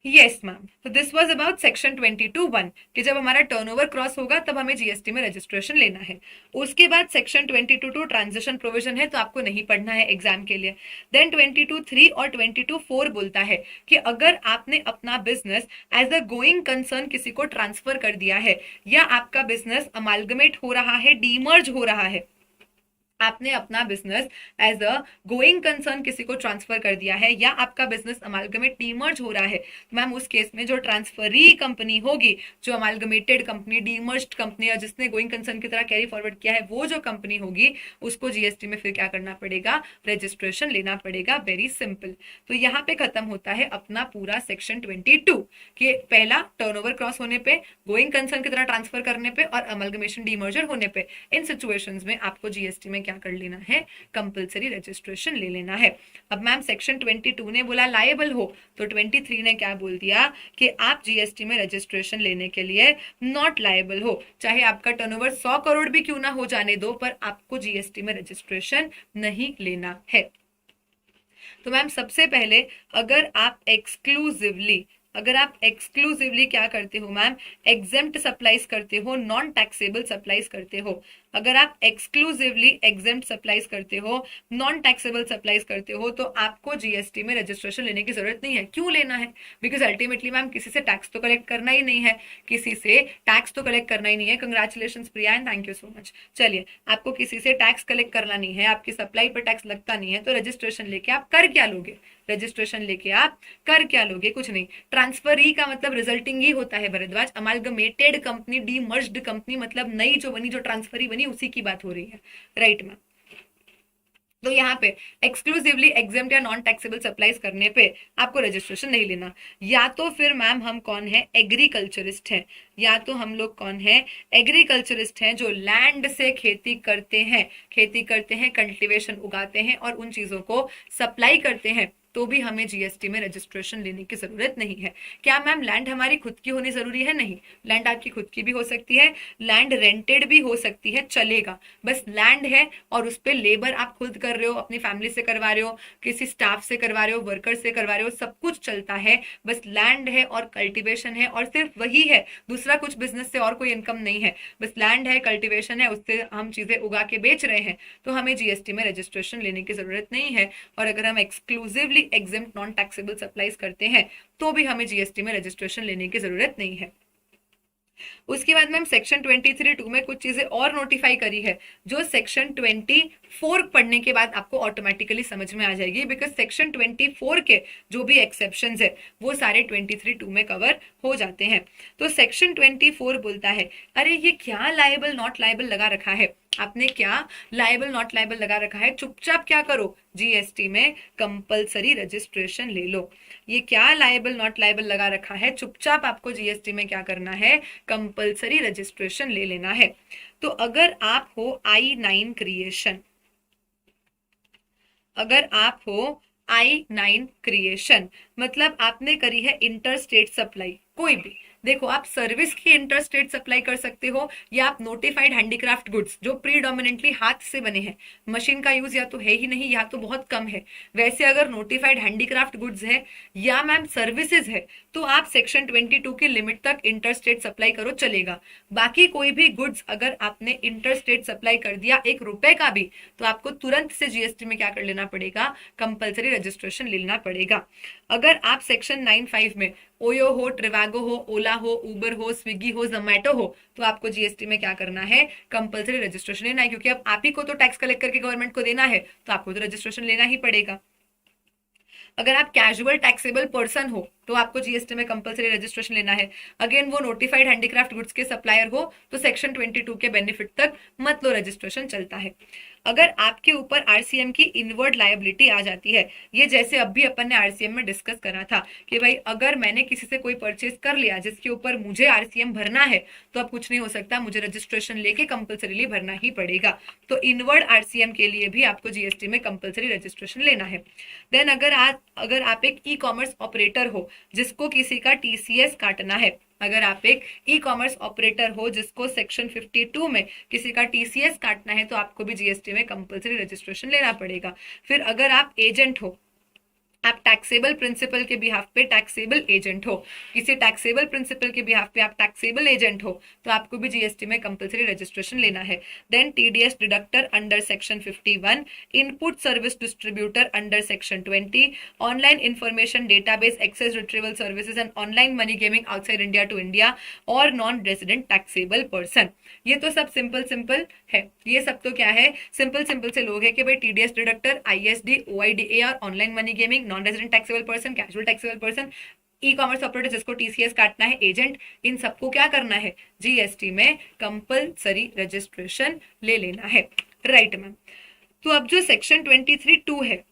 Yes ma'am. तो दिस वाज अबाउट सेक्शन 22(1) कि जब हमारा टर्नओवर क्रॉस होगा तब हमें जीएसटी में रजिस्ट्रेशन लेना है। उसके बाद सेक्शन 22(2) ट्रांजिशन प्रोविजन है, तो आपको नहीं पढ़ना है एग्जाम के लिए। देन 22(3) और 22(4) बोलता है कि अगर आपने अपना business as a going concern किसी को ट्रांसफर कर दिया है, या आपका बिजनेस अमालगमेट हो रहा है, डीमर्ज हो रहा है, आपने अपना business as a going concern किसी को ट्रांसफर कर दिया है, या आपका बिजनेस अमालगमेट डीमर्ज हो रहा है, मैम उस केस में जो ट्रांसफरी कंपनी होगी, जो अमालगमेटेड कंपनी, डीमर्ज्ड कंपनी, या जिसने गोइंग कंसर्न की तरह कैरी फॉरवर्ड किया है, वो जो कंपनी होगी उसको जीएसटी में फिर क्या करना पड़ेगा, रजिस्ट्रेशन लेना पड़ेगा। Very simple. तो यहाँ पे खत्म होता है अपना पूरा सेक्शन 22 कि पहला टर्नओवर क्रॉस होने पे, गोइंग कंसर्न की तरह ट्रांसफर करने पे, और अमलगमेशन डीमर्जर होने पे, इन सिचुएशंस में आपको जीएसटी में क्या कर लेना है, कंपलसरी रजिस्ट्रेशन ले लेना है। अब मैम सेक्शन 22 ने बोला लायबल हो, तो 23 ने क्या बोल दिया कि आप जीएसटी में रजिस्ट्रेशन लेने के लिए नॉट लायबल हो। चाहे आपका टर्नओवर 100 करोड़ भी क्यों ना हो जाने दो, पर आपको जीएसटी में रजिस्ट्रेशन नहीं लेना है। तो मैम सबसे पहले अगर आप एक्सक्लूसिवली क्या करते हो मैम, एग्जेम्प्ट सप्लाईज करते हो, नॉन टैक्सेबल सप्लाईज करते हो, अगर आप एक्सक्लूसिवली एग्जेम्प्ट सप्लाईज करते हो, नॉन टैक्सेबल सप्लाईज करते हो, तो आपको जीएसटी में रजिस्ट्रेशन लेने की जरूरत नहीं है। क्यों लेना है? बिकॉज अल्टीमेटली मैम किसी से टैक्स तो कलेक्ट करना ही नहीं है, किसी से टैक्स तो कलेक्ट करना ही नहीं है। Congratulation Priya and thank you so much. चलिए, आपको किसी से टैक्स कलेक्ट करना नहीं है, आपकी सप्लाई पर टैक्स लगता नहीं है, तो रजिस्ट्रेशन लेके आप कर क्या लोगे, रजिस्ट्रेशन लेके आप कर क्या लोगे, कुछ नहीं। ट्रांसफरी का मतलब रिजल्टिंग ही होता है भरद्वाज, अमालगमेटेड कंपनी, डीमर्ज्ड कंपनी, मतलब नई जो बनी, जो ट्रांसफरी बनी, उसी की बात हो रही है, राइट मैम। तो यहाँ पे एक्सक्लूसिवली एग्जेम्प्ट या नॉन टैक्सेबल सप्लाईज करने पे आपको रजिस्ट्रेशन नहीं लेना। या तो फिर मैम हम कौन है, एग्रीकल्चरिस्ट हैं, या तो हम लोग कौन है, एग्रीकल्चरिस्ट हैं, जो लैंड से खेती करते हैं, कल्टीवेशन उगाते हैं और उन चीजों को सप्लाई करते हैं, तो भी हमें जीएसटी में रजिस्ट्रेशन लेने की जरूरत नहीं है। क्या मैम लैंड हमारी खुद की होनी जरूरी है? नहीं, लैंड आपकी खुद की भी हो सकती है, लैंड रेंटेड भी हो सकती है, चलेगा। बस लैंड है और उस पर लेबर आप खुद कर रहे हो, अपनी फैमिली से करवा रहे हो, किसी स्टाफ से करवा रहे हो, वर्कर से करवा रहे हो, सब कुछ चलता है। बस लैंड है और कल्टीवेशन है और सिर्फ वही है, दूसरा कुछ बिजनेस से और कोई इनकम नहीं है, बस लैंड है, कल्टीवेशन है, उससे हम चीजें उगा के बेच रहे हैं, तो हमें जीएसटी में रजिस्ट्रेशन लेने की जरूरत नहीं है। और अगर हम exclusively exempt non taxable supplies करते हैं तो भी हमें जीएसटी में रजिस्ट्रेशन लेने की जरूरत नहीं है। उसके बाद मैम सेक्शन 23(2) में कुछ चीजें और नोटिफाई करी है जो सेक्शन 24 पढ़ने के बाद आपको ऑटोमेटिकली समझ में आ जाएगी, बिकॉज सेक्शन 24 के जो भी एक्सेप्शंस है वो सारे 23(2) में कवर हो जाते हैं। तो सेक्शन 24 बोलता है, अरे ये क्या लायबल नॉट लायबल लगा रखा है, आपने क्या लायबल नॉट लायबल लगा रखा है, चुपचाप क्या करो, जीएसटी में कंपलसरी रजिस्ट्रेशन ले लो। ये क्या लायबल नॉट लायबल लगा रखा है, चुपचाप आपको जीएसटी में क्या करना है, कंपलसरी रजिस्ट्रेशन ले लेना है। तो अगर आप हो I9 क्रिएशन, अगर आप हो I9 क्रिएशन मतलब आपने करी है इंटर स्टेट सप्लाई, कोई भी, देखो आप सर्विस की इंटर स्टेट सप्लाई कर सकते हो या आप नोटिफाइड हैंडीक्राफ्ट गुड्स जो प्रीडोमिनेंटली हाथ से बने हैं, मशीन का यूज या तो है ही नहीं या तो बहुत कम है, वैसे अगर नोटिफाइड हैंडीक्राफ्ट गुड्स है या मैम सर्विसेज है तो आप सेक्शन 22 की लिमिट तक इंटर स्टेट सप्लाई करो, चलेगा। बाकी कोई भी गुड्स अगर आपने इंटर स्टेट सप्लाई कर दिया ₹1 का भी, तो आपको तुरंत से जीएसटी में क्या कर लेना पड़ेगा, कंपलसरी रजिस्ट्रेशन लेना पड़ेगा। अगर आप सेक्शन 95 में ओयो हो, ट्रिवागो हो, ओला हो, उबर हो, स्विगी हो, जोमैटो हो, तो आपको जीएसटी में क्या करना है, कंपलसरी रजिस्ट्रेशन लेना है, क्योंकि अब आप ही को तो टैक्स कलेक्ट करके गवर्नमेंट को देना है, तो आपको तो रजिस्ट्रेशन लेना ही पड़ेगा। अगर आप कैजुअल टैक्सेबल पर्सन हो तो आपको जीएसटी में कंपलसरी रजिस्ट्रेशन लेना है। अगेन वो नोटिफाइड हैंडीक्राफ्ट गुड्स के सप्लायर हो तो सेक्शन 22 के बेनिफिट तक मत लो, रजिस्ट्रेशन चलता है। अगर आपके ऊपर आरसीएम की इनवर्ड लायबिलिटी आ जाती है, ये जैसे अभी अपन ने आरसीएम में डिस्कस करा था कि भाई अगर मैंने किसी से कोई परचेज कर लिया जिसके ऊपर मुझे आरसीएम भरना है तो अब कुछ नहीं हो सकता, मुझे रजिस्ट्रेशन लेके कंपलसरीली भरना ही पड़ेगा। तो इनवर्ड आरसीएम के लिए भी आपको जीएसटी में कंपलसरी रजिस्ट्रेशन लेना है। देन अगर आप एक ई कॉमर्स ऑपरेटर हो जिसको किसी का टीसीएस काटना है, अगर आप एक ई कॉमर्स ऑपरेटर हो जिसको सेक्शन 52 में किसी का टीसीएस काटना है तो आपको भी जीएसटी में कंपलसरी रजिस्ट्रेशन लेना पड़ेगा। फिर अगर आप एजेंट हो, आप टैक्सेबल प्रिंसिपल के बिहाफ पे टैक्सेबल एजेंट हो, किसी टैक्सेबल प्रिंसिपल के बिहाफ पे आप टैक्सेबल एजेंट हो, तो आपको भी जीएसटी में कंपलसरी रजिस्ट्रेशन लेना है। Then TDS deductor under section 51, input service distributor under section 20, online information database access retrieval services and online money gaming outside India to India और नॉन रेजिडेंट टैक्सेबल पर्सन। ये तो सब simple है, ये सब तो क्या है, सिंपल से लोग है कि भाई TDS deductor, ISD, OIDAR, online money gaming, non resident taxable person, casual taxable person, e commerce operator जिसको टीसीएस काटना है, एजेंट, इन सबको क्या करना है, जीएसटी में कंपलसरी रजिस्ट्रेशन ले लेना है। Right ma'am. तो अब जो सेक्शन 23(2) है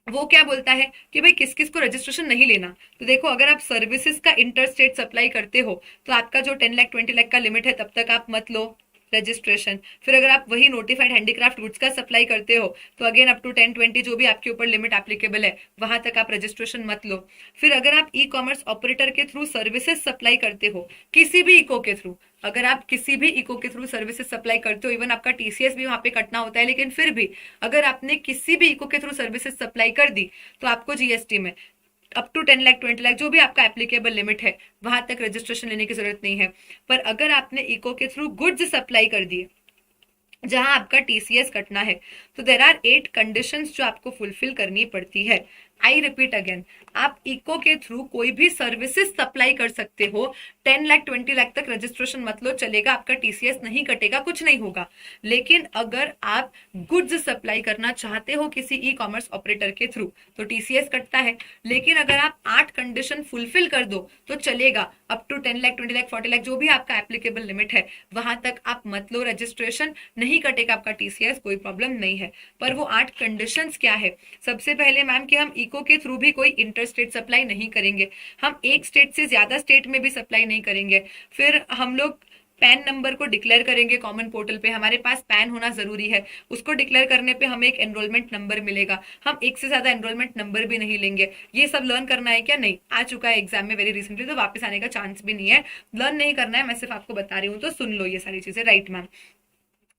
वो क्या बोलता है कि भाई किस किस को रजिस्ट्रेशन नहीं लेना। तो देखो अगर आप सर्विसेज का इंटर स्टेट सप्लाई करते हो तो आपका जो 10 लाख 20 लाख का लिमिट है तब तक आप मत लो रजिस्ट्रेशन। फिर अगर आप वही नोटिफाइड हैंडीक्राफ्ट गुड्स का सप्लाई करते हो तो अगेन अप टू 10-20 जो भी आपके ऊपर लिमिट एप्लीकेबल है वहां तक आप रजिस्ट्रेशन मत लो। फिर अगर आप ई कॉमर्स ऑपरेटर के थ्रू सर्विसेज सप्लाई करते हो, किसी भी इको के थ्रू, अगर आप किसी भी इको के थ्रू सर्विसेज सप्लाई करते हो, इवन आपका टीसीएस भी वहां पे कटना होता है, लेकिन फिर भी अगर आपने किसी भी इको के थ्रू सर्विसेज सप्लाई कर दी तो आपको जीएसटी में अप टू 10 लाख 20 लाख जो भी आपका एप्लीकेबल लिमिट है वहां तक रजिस्ट्रेशन लेने की जरूरत नहीं है। पर अगर आपने इको के थ्रू गुड्स सप्लाई कर दिए जहां आपका टीसीएस कटना है तो देयर आर 8 कंडीशंस जो आपको फुलफिल करनी पड़ती है। आई रिपीट अगेन, आप इको के थ्रू कोई भी सर्विसेज सप्लाई कर सकते हो, 10 लाख 20 लाख तक रजिस्ट्रेशन मत लो, चलेगा, आपका टीसीएस नहीं कटेगा, कुछ नहीं होगा। लेकिन अगर आप गुड्स सप्लाई करना चाहते हो किसी ई कॉमर्स ऑपरेटर के थ्रू तो टीसीएस कटता है। लेकिन अगर आप 8 कंडीशन फुलफिल कर दो तो चलेगा, अप टू 10 लाख 20 लाख 40 लाख जो भी आपका एप्लीकेबल लिमिट है वहां तक आप मत लो रजिस्ट्रेशन, नहीं कटेगा आपका टीसीएस, कोई प्रॉब्लम नहीं है। पर वो 8 कंडीशंस क्या है, सबसे पहले मैम कि हम इको के थ्रू भी कोई इंटर स्टेट सप्लाई नहीं करेंगे, हम एक स्टेट से ज्यादा स्टेट में भी सप्लाई नहीं करेंगे। फिर हम लोग पैन नंबर को डिक्लेयर करेंगे कॉमन पोर्टल पे, हमारे पास पैन होना जरूरी है, उसको डिक्लेयर करने पे हमें एक एनरोलमेंट नंबर मिलेगा, हम एक से ज्यादा एनरोलमेंट नंबर भी नहीं लेंगे। ये सब लर्न करना है क्या? नहीं, आ चुका है एग्जाम में वेरी रिसेंटली, तो वापस आने का चांस भी नहीं है, लर्न नहीं करना है, मैं सिर्फ आपको बता रही हूँ, तो सुन लो ये सारी चीजें। राइट मैम,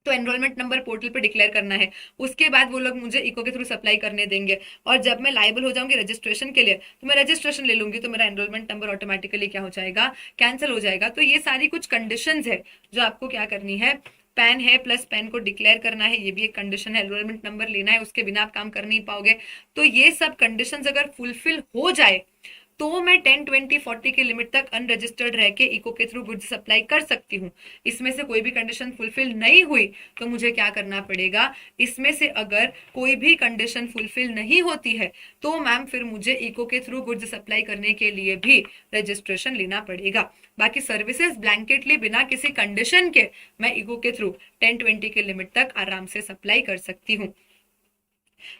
तो एनरोलमेंट नंबर पोर्टल पे डिक्लेयर करना है, उसके बाद वो लोग मुझे इको के थ्रू सप्लाई करने देंगे, और जब मैं लाइबल हो जाऊंगी रजिस्ट्रेशन के लिए तो मैं रजिस्ट्रेशन ले लूंगी, तो मेरा एनरोलमेंट नंबर ऑटोमेटिकली क्या हो जाएगा? कैंसिल हो जाएगा। तो ये सारी कुछ कंडीशंस है जो आपको क्या करनी है, पैन है प्लस पैन को डिक्लेयर करना है, ये भी एक कंडीशन है, एनरोलमेंट नंबर लेना है, उसके बिना आप काम कर नहीं पाओगे। तो ये सब कंडीशंस अगर फुलफिल हो जाए तो मैं 10, 20, 40 के लिमिट तक अनरजिस्टर्ड रह के इको के थ्रू गुड्स सप्लाई कर सकती हूँ। इसमें से कोई भी कंडीशन फुलफिल नहीं हुई तो मुझे क्या करना पड़ेगा? इसमें से अगर कोई भी कंडीशन फुलफिल नहीं होती है तो मैम फिर मुझे इको के थ्रू गुड्स सप्लाई करने के लिए भी रजिस्ट्रेशन लेना पड़ेगा। बाकी सर्विसेज ब्लैंकेटली बिना किसी कंडीशन के मैं इको के थ्रू 10, 20 के लिमिट तक आराम से सप्लाई कर सकती हूँ।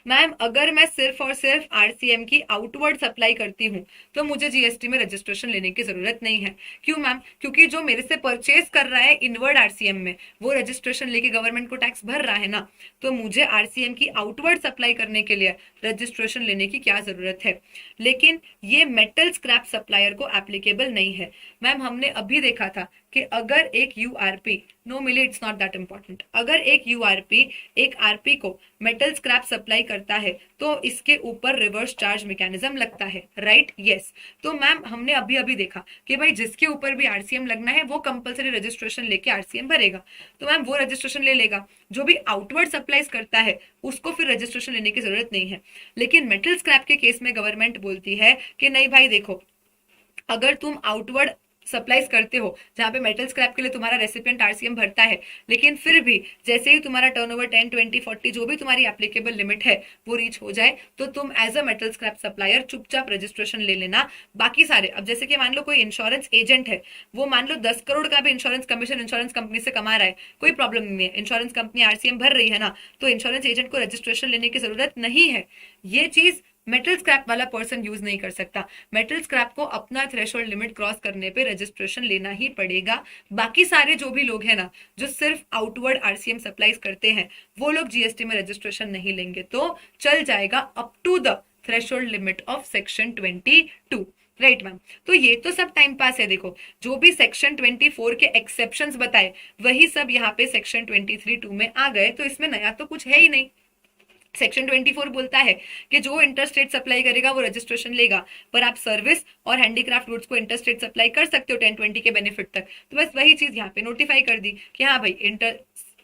मैम अगर मैं सिर्फ और सिर्फ आरसीएम की आउटवर्ड सप्लाई करती हूँ तो मुझे जीएसटी में रजिस्ट्रेशन लेने की जरूरत नहीं है। क्यों मैम? क्योंकि जो मेरे से परचेज कर रहा है इनवर्ड आरसीएम में वो रजिस्ट्रेशन लेके गवर्नमेंट को टैक्स भर रहा है ना, तो मुझे आरसीएम की आउटवर्ड सप्लाई करने के लिए रजिस्ट्रेशन लेने की क्या जरूरत है। लेकिन ये मेटल स्क्रैप सप्लायर को एप्लीकेबल नहीं है। मैम हमने अभी देखा था कि अगर एक यूआरपी, नो मिले इट्स नॉट दैट इंपॉर्टेंट, अगर एक यूआरपी एक आरपी को मेटल स्क्रैप सप्लाई करता है तो इसके ऊपर रिवर्स चार्ज मैकेनिज्म लगता है। राइट? यस। तो मैम हमने अभी अभी देखा कि भाई जिसके ऊपर भी आरसीएम लगना है वो कंपलसरी रजिस्ट्रेशन लेके आरसीएम भरेगा, तो मैम वो रजिस्ट्रेशन ले लेगा। जो भी आउटवर्ड सप्लाईज करता है उसको फिर रजिस्ट्रेशन लेने की जरूरत नहीं है। लेकिन मेटल स्क्रैप के केस में गवर्नमेंट बोलती है कि नहीं भाई देखो, अगर तुम आउटवर्ड सप्लाईज करते हो जहां पे मेटल स्क्रैप के लिए तुम्हारा रेसिपिएंट आरसीएम भरता है, लेकिन फिर भी जैसे ही तुम्हारा टर्नओवर 10, 20, 40 जो भी तुम्हारी एप्लीकेबल लिमिट है वो रीच हो जाए तो तुम as a metal scrap supplier चुपचाप रजिस्ट्रेशन ले लेना। बाकी सारे, अब जैसे कि मान लो कोई इंश्योरेंस एजेंट है, वो मान लो 10 करोड़ का भी इंश्योरेंस कमीशन इंश्योरेंस कंपनी से कमा रहा है, कोई प्रॉब्लम नहीं है, इंश्योरेंस कंपनी आरसीएम भर रही है ना, तो इंश्योरेंस एजेंट को रजिस्ट्रेशन लेने की जरूरत नहीं है। ये चीज मेटल स्क्रैप वाला पर्सन यूज नहीं कर सकता। मेटल स्क्रैप को अपना थ्रेशोल्ड लिमिट क्रॉस करने पे रजिस्ट्रेशन लेना ही पड़ेगा। बाकी सारे जो भी लोग हैं ना जो सिर्फ आउटवर्ड आरसीएम सप्लाईज करते हैं वो लोग जीएसटी में रजिस्ट्रेशन नहीं लेंगे तो चल जाएगा up to the threshold limit of section 22। Right ma'am, तो ये तो सब टाइम पास है। देखो जो भी सेक्शन 24 के एक्सेप्शंस बताए वही सब यहाँ पे सेक्शन 23(2) में आ गए, तो इसमें नया तो कुछ है ही नहीं। सेक्शन 24 बोलता है कि जो इंटरस्टेट सप्लाई करेगा वो रजिस्ट्रेशन लेगा, पर आप सर्विस और हैंडीक्राफ्ट गुड्स को इंटरस्टेट सप्लाई कर सकते हो 10, 20 के बेनिफिट तक। तो बस वही चीज यहाँ पे नोटिफाई कर दी कि हाँ भाई इंटर,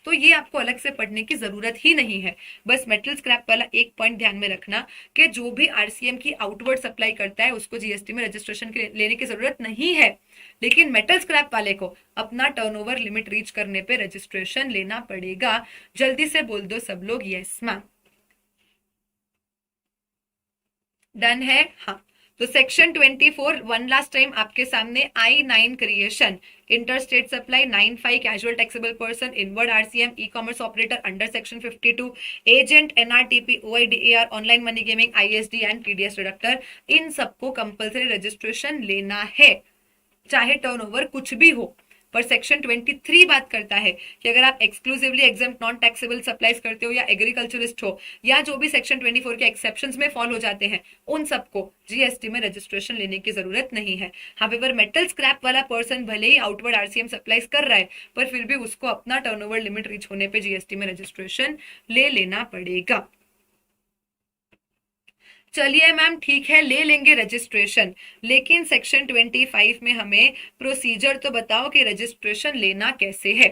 तो ये आपको अलग से पढ़ने की जरूरत ही नहीं है। बस मेटल स्क्रैप वाला एक पॉइंट ध्यान में रखना कि जो भी आरसीएम की आउटवर्ड सप्लाई करता है उसको जीएसटी में रजिस्ट्रेशन लेने की जरूरत नहीं है, लेकिन मेटल स्क्रैप वाले को अपना टर्नओवर लिमिट रीच करने पे रजिस्ट्रेशन लेना पड़ेगा। जल्दी से बोल दो सब लोग यस मैम। डन है? हाँ। तो सेक्शन 24 वन लास्ट टाइम आपके सामने I9 creation, interstate supply, 9(5) casual taxable person, inward RCM, e commerce operator under section 52, agent, NRTP, OIDAR, online money gaming, ISD and TDS deductor, इन सबको compulsory registration लेना है चाहे टर्नओवर कुछ भी हो। पर सेक्शन 23 बात करता है कि अगर आप exclusively exempt non taxable supplies करते हो या एग्रीकल्चरिस्ट हो या जो भी सेक्शन 24 के एक्सेप्शंस में फॉल हो जाते हैं उन सबको जीएसटी में रजिस्ट्रेशन लेने की जरूरत नहीं है। हावेवर मेटल स्क्रैप वाला पर्सन भले ही आउटवर्ड आरसीएम सप्लाईज कर रहा है पर फिर भी उसको अपना टर्नओवर लिमिट रीच होने पे जीएसटी में रजिस्ट्रेशन ले लेना पड़ेगा। चलिए मैम ठीक है ले लेंगे रजिस्ट्रेशन, लेकिन सेक्शन 25 में हमें प्रोसीजर तो बताओ कि रजिस्ट्रेशन लेना कैसे है।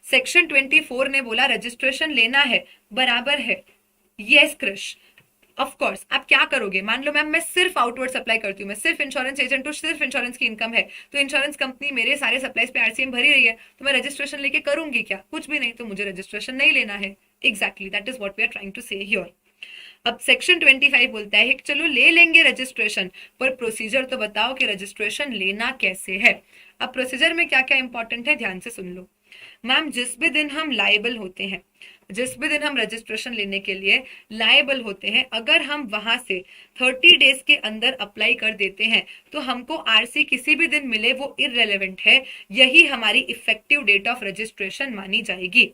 सेक्शन 24 ने बोला रजिस्ट्रेशन लेना है, बराबर है। Yes Krish, of course. आप क्या करोगे? मान लो मैम मैं सिर्फ आउटवर्ड सप्लाई करती हूँ, मैं सिर्फ इंश्योरेंस एजेंट हूँ, सिर्फ इंश्योरेंस की इनकम है, तो इंश्योरेंस कंपनी मेरे सारे सप्लाईज पे आरसीएम भरी रही है, तो मैं रजिस्ट्रेशन लेके करूंगी क्या? कुछ भी नहीं, तो मुझे रजिस्ट्रेशन नहीं लेना है। Exactly that is what we are trying to say here. अब सेक्शन 25 बोलता है कि चलो ले लेंगे रजिस्ट्रेशन, पर प्रोसीजर तो बताओ कि रजिस्ट्रेशन लेना कैसे है। अब प्रोसीजर में क्या क्या इंपॉर्टेंट है ध्यान से सुन लो। मैम जिस भी दिन हम लायबल होते हैं, जिस भी दिन हम रजिस्ट्रेशन लेने के लिए लायबल होते हैं, अगर हम वहां से 30 डेज के अंदर अप्लाई कर देते हैं तो हमको आरसी किसी भी दिन मिले वो इररेलेवेंट है, यही हमारी इफेक्टिव डेट ऑफ रजिस्ट्रेशन मानी जाएगी।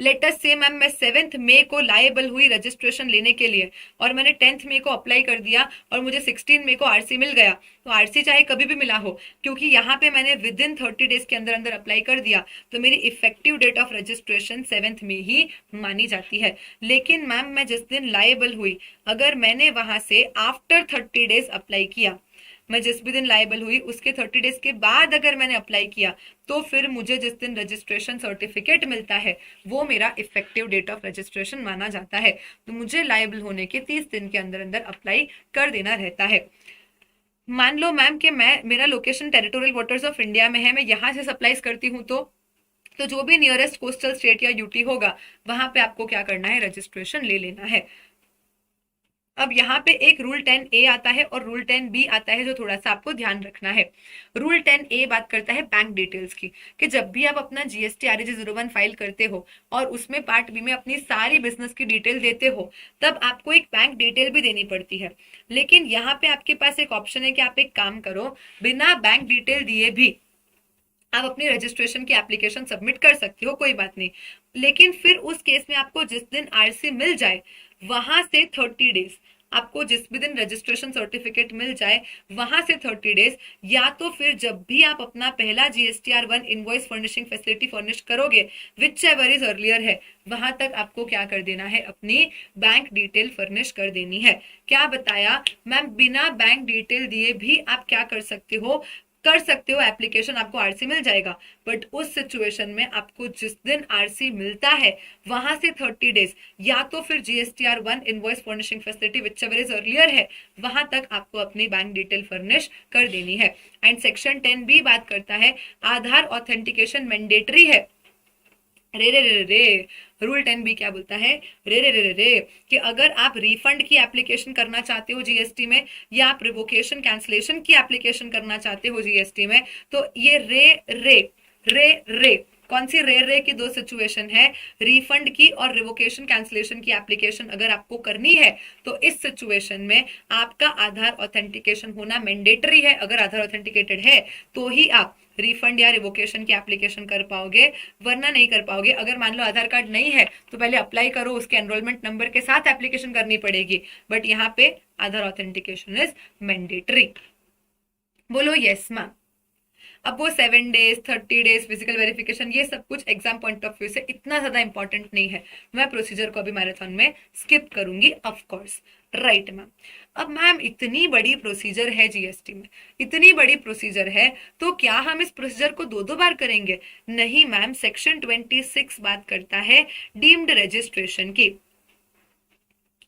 लेट अस से मैम मैं 7 मई को लायबल हुई रजिस्ट्रेशन लेने के लिए और मैंने 10 मई को अप्लाई कर दिया और मुझे 16 मई को आरसी मिल गया, तो आरसी चाहे कभी भी मिला हो, क्योंकि यहाँ पे मैंने विद इन 30 डेज के अंदर अंदर अप्लाई कर दिया, तो मेरी इफेक्टिव डेट ऑफ रजिस्ट्रेशन 7 में ही मानी जाती है। लेकिन मैम मैं जिस दिन लायबल हुई, अगर मैंने वहां से आफ्टर 30 डेज अप्लाई किया, मैं जिस भी दिन लायबल हुई उसके 30 डेज के बाद अगर मैंने अप्लाई किया, तो फिर मुझे जिस दिन रजिस्ट्रेशन सर्टिफिकेट मिलता है वो मेरा इफेक्टिव डेट ऑफ रजिस्ट्रेशन माना जाता है। तो मुझे लायबल होने के 30 दिन के अंदर अंदर अप्लाई कर देना रहता है। मान लो मैम कि मैं, मेरा location territorial waters of India में है, मैं यहाँ से सप्लाईज करती हूँ, तो जो भी नियरेस्ट कोस्टल स्टेट या यूटी होगा वहां पे आपको क्या करना है, रजिस्ट्रेशन ले लेना है। अब यहाँ पे एक रूल 10A आता है और रूल 10B आता है, जो थोड़ा सा आपको ध्यान रखना है। रूल 10A बात करता है बैंक डिटेल्स की, कि जब भी आप अपना जीएसटी RAG 01 फाइल करते हो और उसमें पार्ट बी में अपनी सारी बिजनेस की डिटेल देते हो, तब आपको एक बैंक डिटेल भी देनी पड़ती है। लेकिन यहाँ पे आपके पास एक ऑप्शन है कि आप एक काम करो, बिना बैंक डिटेल दिए भी आप अपनी रजिस्ट्रेशन की एप्लीकेशन सबमिट कर सकते हो, कोई बात नहीं। लेकिन फिर उस केस में आपको जिस दिन आरसी मिल जाए वहां से 30 डेज, आपको जिस भी दिन रजिस्ट्रेशन सर्टिफिकेट मिल जाए वहां से 30 डेज, या तो फिर जब भी आप अपना पहला GSTR1 invoice furnishing facility furnish करोगे, विच एवर इज अर्लियर है, वहां तक आपको क्या कर देना है, अपनी बैंक डिटेल फर्निश कर देनी है। क्या बताया मैम, बिना बैंक डिटेल दिए भी आप क्या कर सकते हो, एप्लीकेशन, आपको आरसी मिल जाएगा। बट उस सिचुएशन में आपको जिस दिन आरसी मिलता है वहां से 30 डेज, या तो फिर GSTR1 invoice furnishing facility which ever is earlier है, वहां तक आपको अपनी बैंक डिटेल फर्निश कर देनी है। एंड सेक्शन 10B बात करता है आधार ऑथेंटिकेशन मैंडेटरी है। रे रे रे रे, रूल 10B क्या बोलता है, रे रे रे रे रे, कि अगर आप रिफंड की एप्लीकेशन करना चाहते हो जीएसटी में, या आप रिवोकेशन कैंसलेशन की एप्लीकेशन करना चाहते हो जीएसटी में, तो ये रे रे रे रे, कौन सी रे रे की दो सिचुएशन है, रिफंड की और रिवोकेशन कैंसलेशन की एप्लीकेशन अगर आपको करनी है तो इस सिचुएशन में आपका आधार ऑथेंटिकेशन होना मैंडेटरी है। अगर आधार ऑथेंटिकेटेड है तो ही आप रिफंड या रिवोकेशन की एप्लीकेशन कर पाओगे, वरना नहीं कर पाओगे। अगर मान लो आधार कार्ड नहीं है तो पहले अप्लाई करो, उसके एनरोलमेंट नंबर के साथ एप्लीकेशन करनी पड़ेगी, बट यहाँ पे आधार ऑथेंटिकेशन इज मैंडेटरी। बोलो यस मैम। अब वो 7 डेज 30 डेज फिजिकल वेरिफिकेशन, ये सब कुछ एग्जाम पॉइंट ऑफ व्यू से इतना ज्यादा इंपॉर्टेंट नहीं है, मैं प्रोसीजर को अभी मैराथन में स्किप करूंगी ऑफ कोर्स, राइट मैम। अब मैम इतनी बड़ी प्रोसीजर है जीएसटी में, इतनी बड़ी प्रोसीजर है, तो क्या हम इस प्रोसीजर को दो दो बार करेंगे? नहीं मैम, सेक्शन 26 बात करता है डीम्ड रजिस्ट्रेशन की।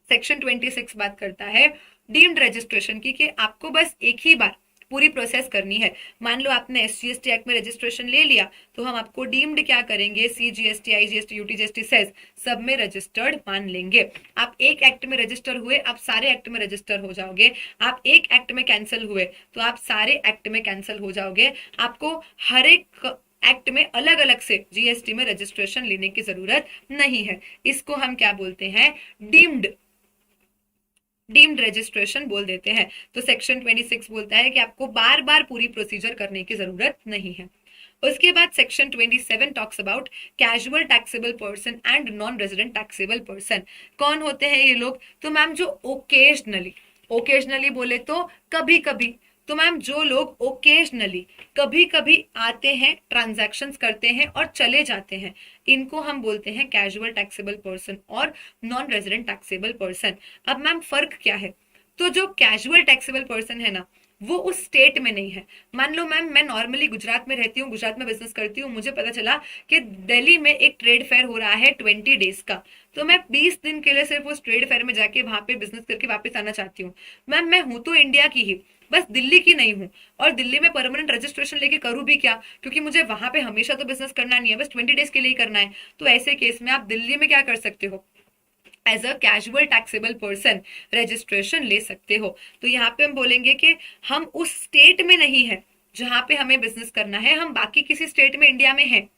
सेक्शन 26 बात करता है डीम्ड रजिस्ट्रेशन की, कि आपको बस एक ही बार पूरी प्रोसेस करनी है। मान लो आपने SGST एक्ट में रजिस्ट्रेशन ले लिया, तो हम आपको डीम्ड क्या करेंगे, CGST, IGST, UTGST, सेस सब में रजिस्टर्ड मान लेंगे। आप एक एक्ट में रजिस्टर हुए, आप सारे एक्ट में रजिस्टर हो जाओगे। आप एक एक्ट में कैंसिल हुए तो आप सारे एक्ट में कैंसिल हो जाओगे। आपको हर एक एक्ट में अलग अलग से जीएसटी में रजिस्ट्रेशन लेने की जरूरत नहीं है। इसको हम क्या बोलते हैं, डीम्ड रजिस्ट्रेशन बोल देते हैं। तो सेक्शन 26 बोलता है कि आपको बार बार पूरी प्रोसीजर करने की जरूरत नहीं है। उसके बाद section 27 talks about casual taxable person and non resident taxable person. कौन होते हैं ये लोग? तो मैम जो ओकेजनली बोले तो कभी कभी, तो मैम जो लोग ओकेजनली कभी कभी आते हैं, ट्रांजैक्शंस करते हैं और चले जाते हैं, इनको हम बोलते हैं कैजुअल टैक्सेबल पर्सन और नॉन रेजिडेंट टैक्सेबल पर्सन। अब मैम फर्क क्या है? तो जो कैजुअल टैक्सेबल पर्सन है ना, वो उस स्टेट में नहीं है। मान लो मैम मैं नॉर्मली गुजरात में रहती हूँ, गुजरात में बिजनेस करती हूँ, मुझे पता चला कि दिल्ली में एक ट्रेड फेयर हो रहा है 20 डेज का, तो मैं 20 दिन के लिए सिर्फ उस ट्रेड फेयर में जाके वहां पे बिजनेस करके वापस आना चाहती हूँ। मैम मैं हूं तो इंडिया की ही, बस दिल्ली की नहीं हूँ, और दिल्ली में परमानेंट रजिस्ट्रेशन लेके करूँ भी क्या, क्योंकि मुझे वहां पे हमेशा तो बिजनेस करना नहीं है, बस 20 डेज के लिए ही करना है। तो ऐसे केस में आप दिल्ली में क्या कर सकते हो, as a casual taxable person registration ले सकते हो। तो यहाँ पे हम बोलेंगे कि हम उस स्टेट में नहीं है जहां पे हमें बिजनेस करना है, हम बाकी किसी स्टेट में इंडिया में हैं,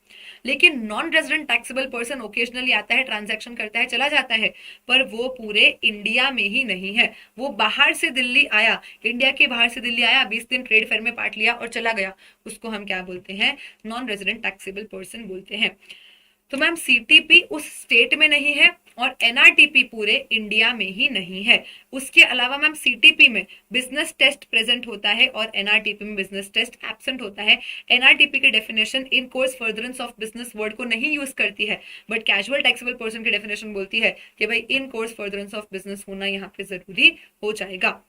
लेकिन non resident taxable person occasionally आता है, ट्रांजैक्शन करता है, चला जाता है, पर वो पूरे इंडिया में ही नहीं है। वो बाहर से दिल्ली आया, इंडिया के बाहर से दिल्ली आया, 20 दिन ट्रेड फेयर में पार्ट लिया और चला गया, उसको हम क्या बोलते हैं? नॉन रेजिडेंट टैक्सेबल पर्सन बोलते हैं। तो मैम सीटीपी उस स्टेट में नहीं है और एनआरटीपी पूरे इंडिया में ही नहीं है। उसके अलावा मैम सीटीपी में बिजनेस टेस्ट प्रेजेंट होता है और एनआरटीपी में बिजनेस टेस्ट एब्सेंट होता है। एनआरटीपी की definition in course furtherance of business word को नहीं यूज करती है, बट कैजुअल टैक्सेबल पर्सन की डेफिनेशन बोलती है कि भाई इन कोर्स फर्दरेंस ऑफ बिजनेस होना यहाँ पे जरूरी हो जाएगा।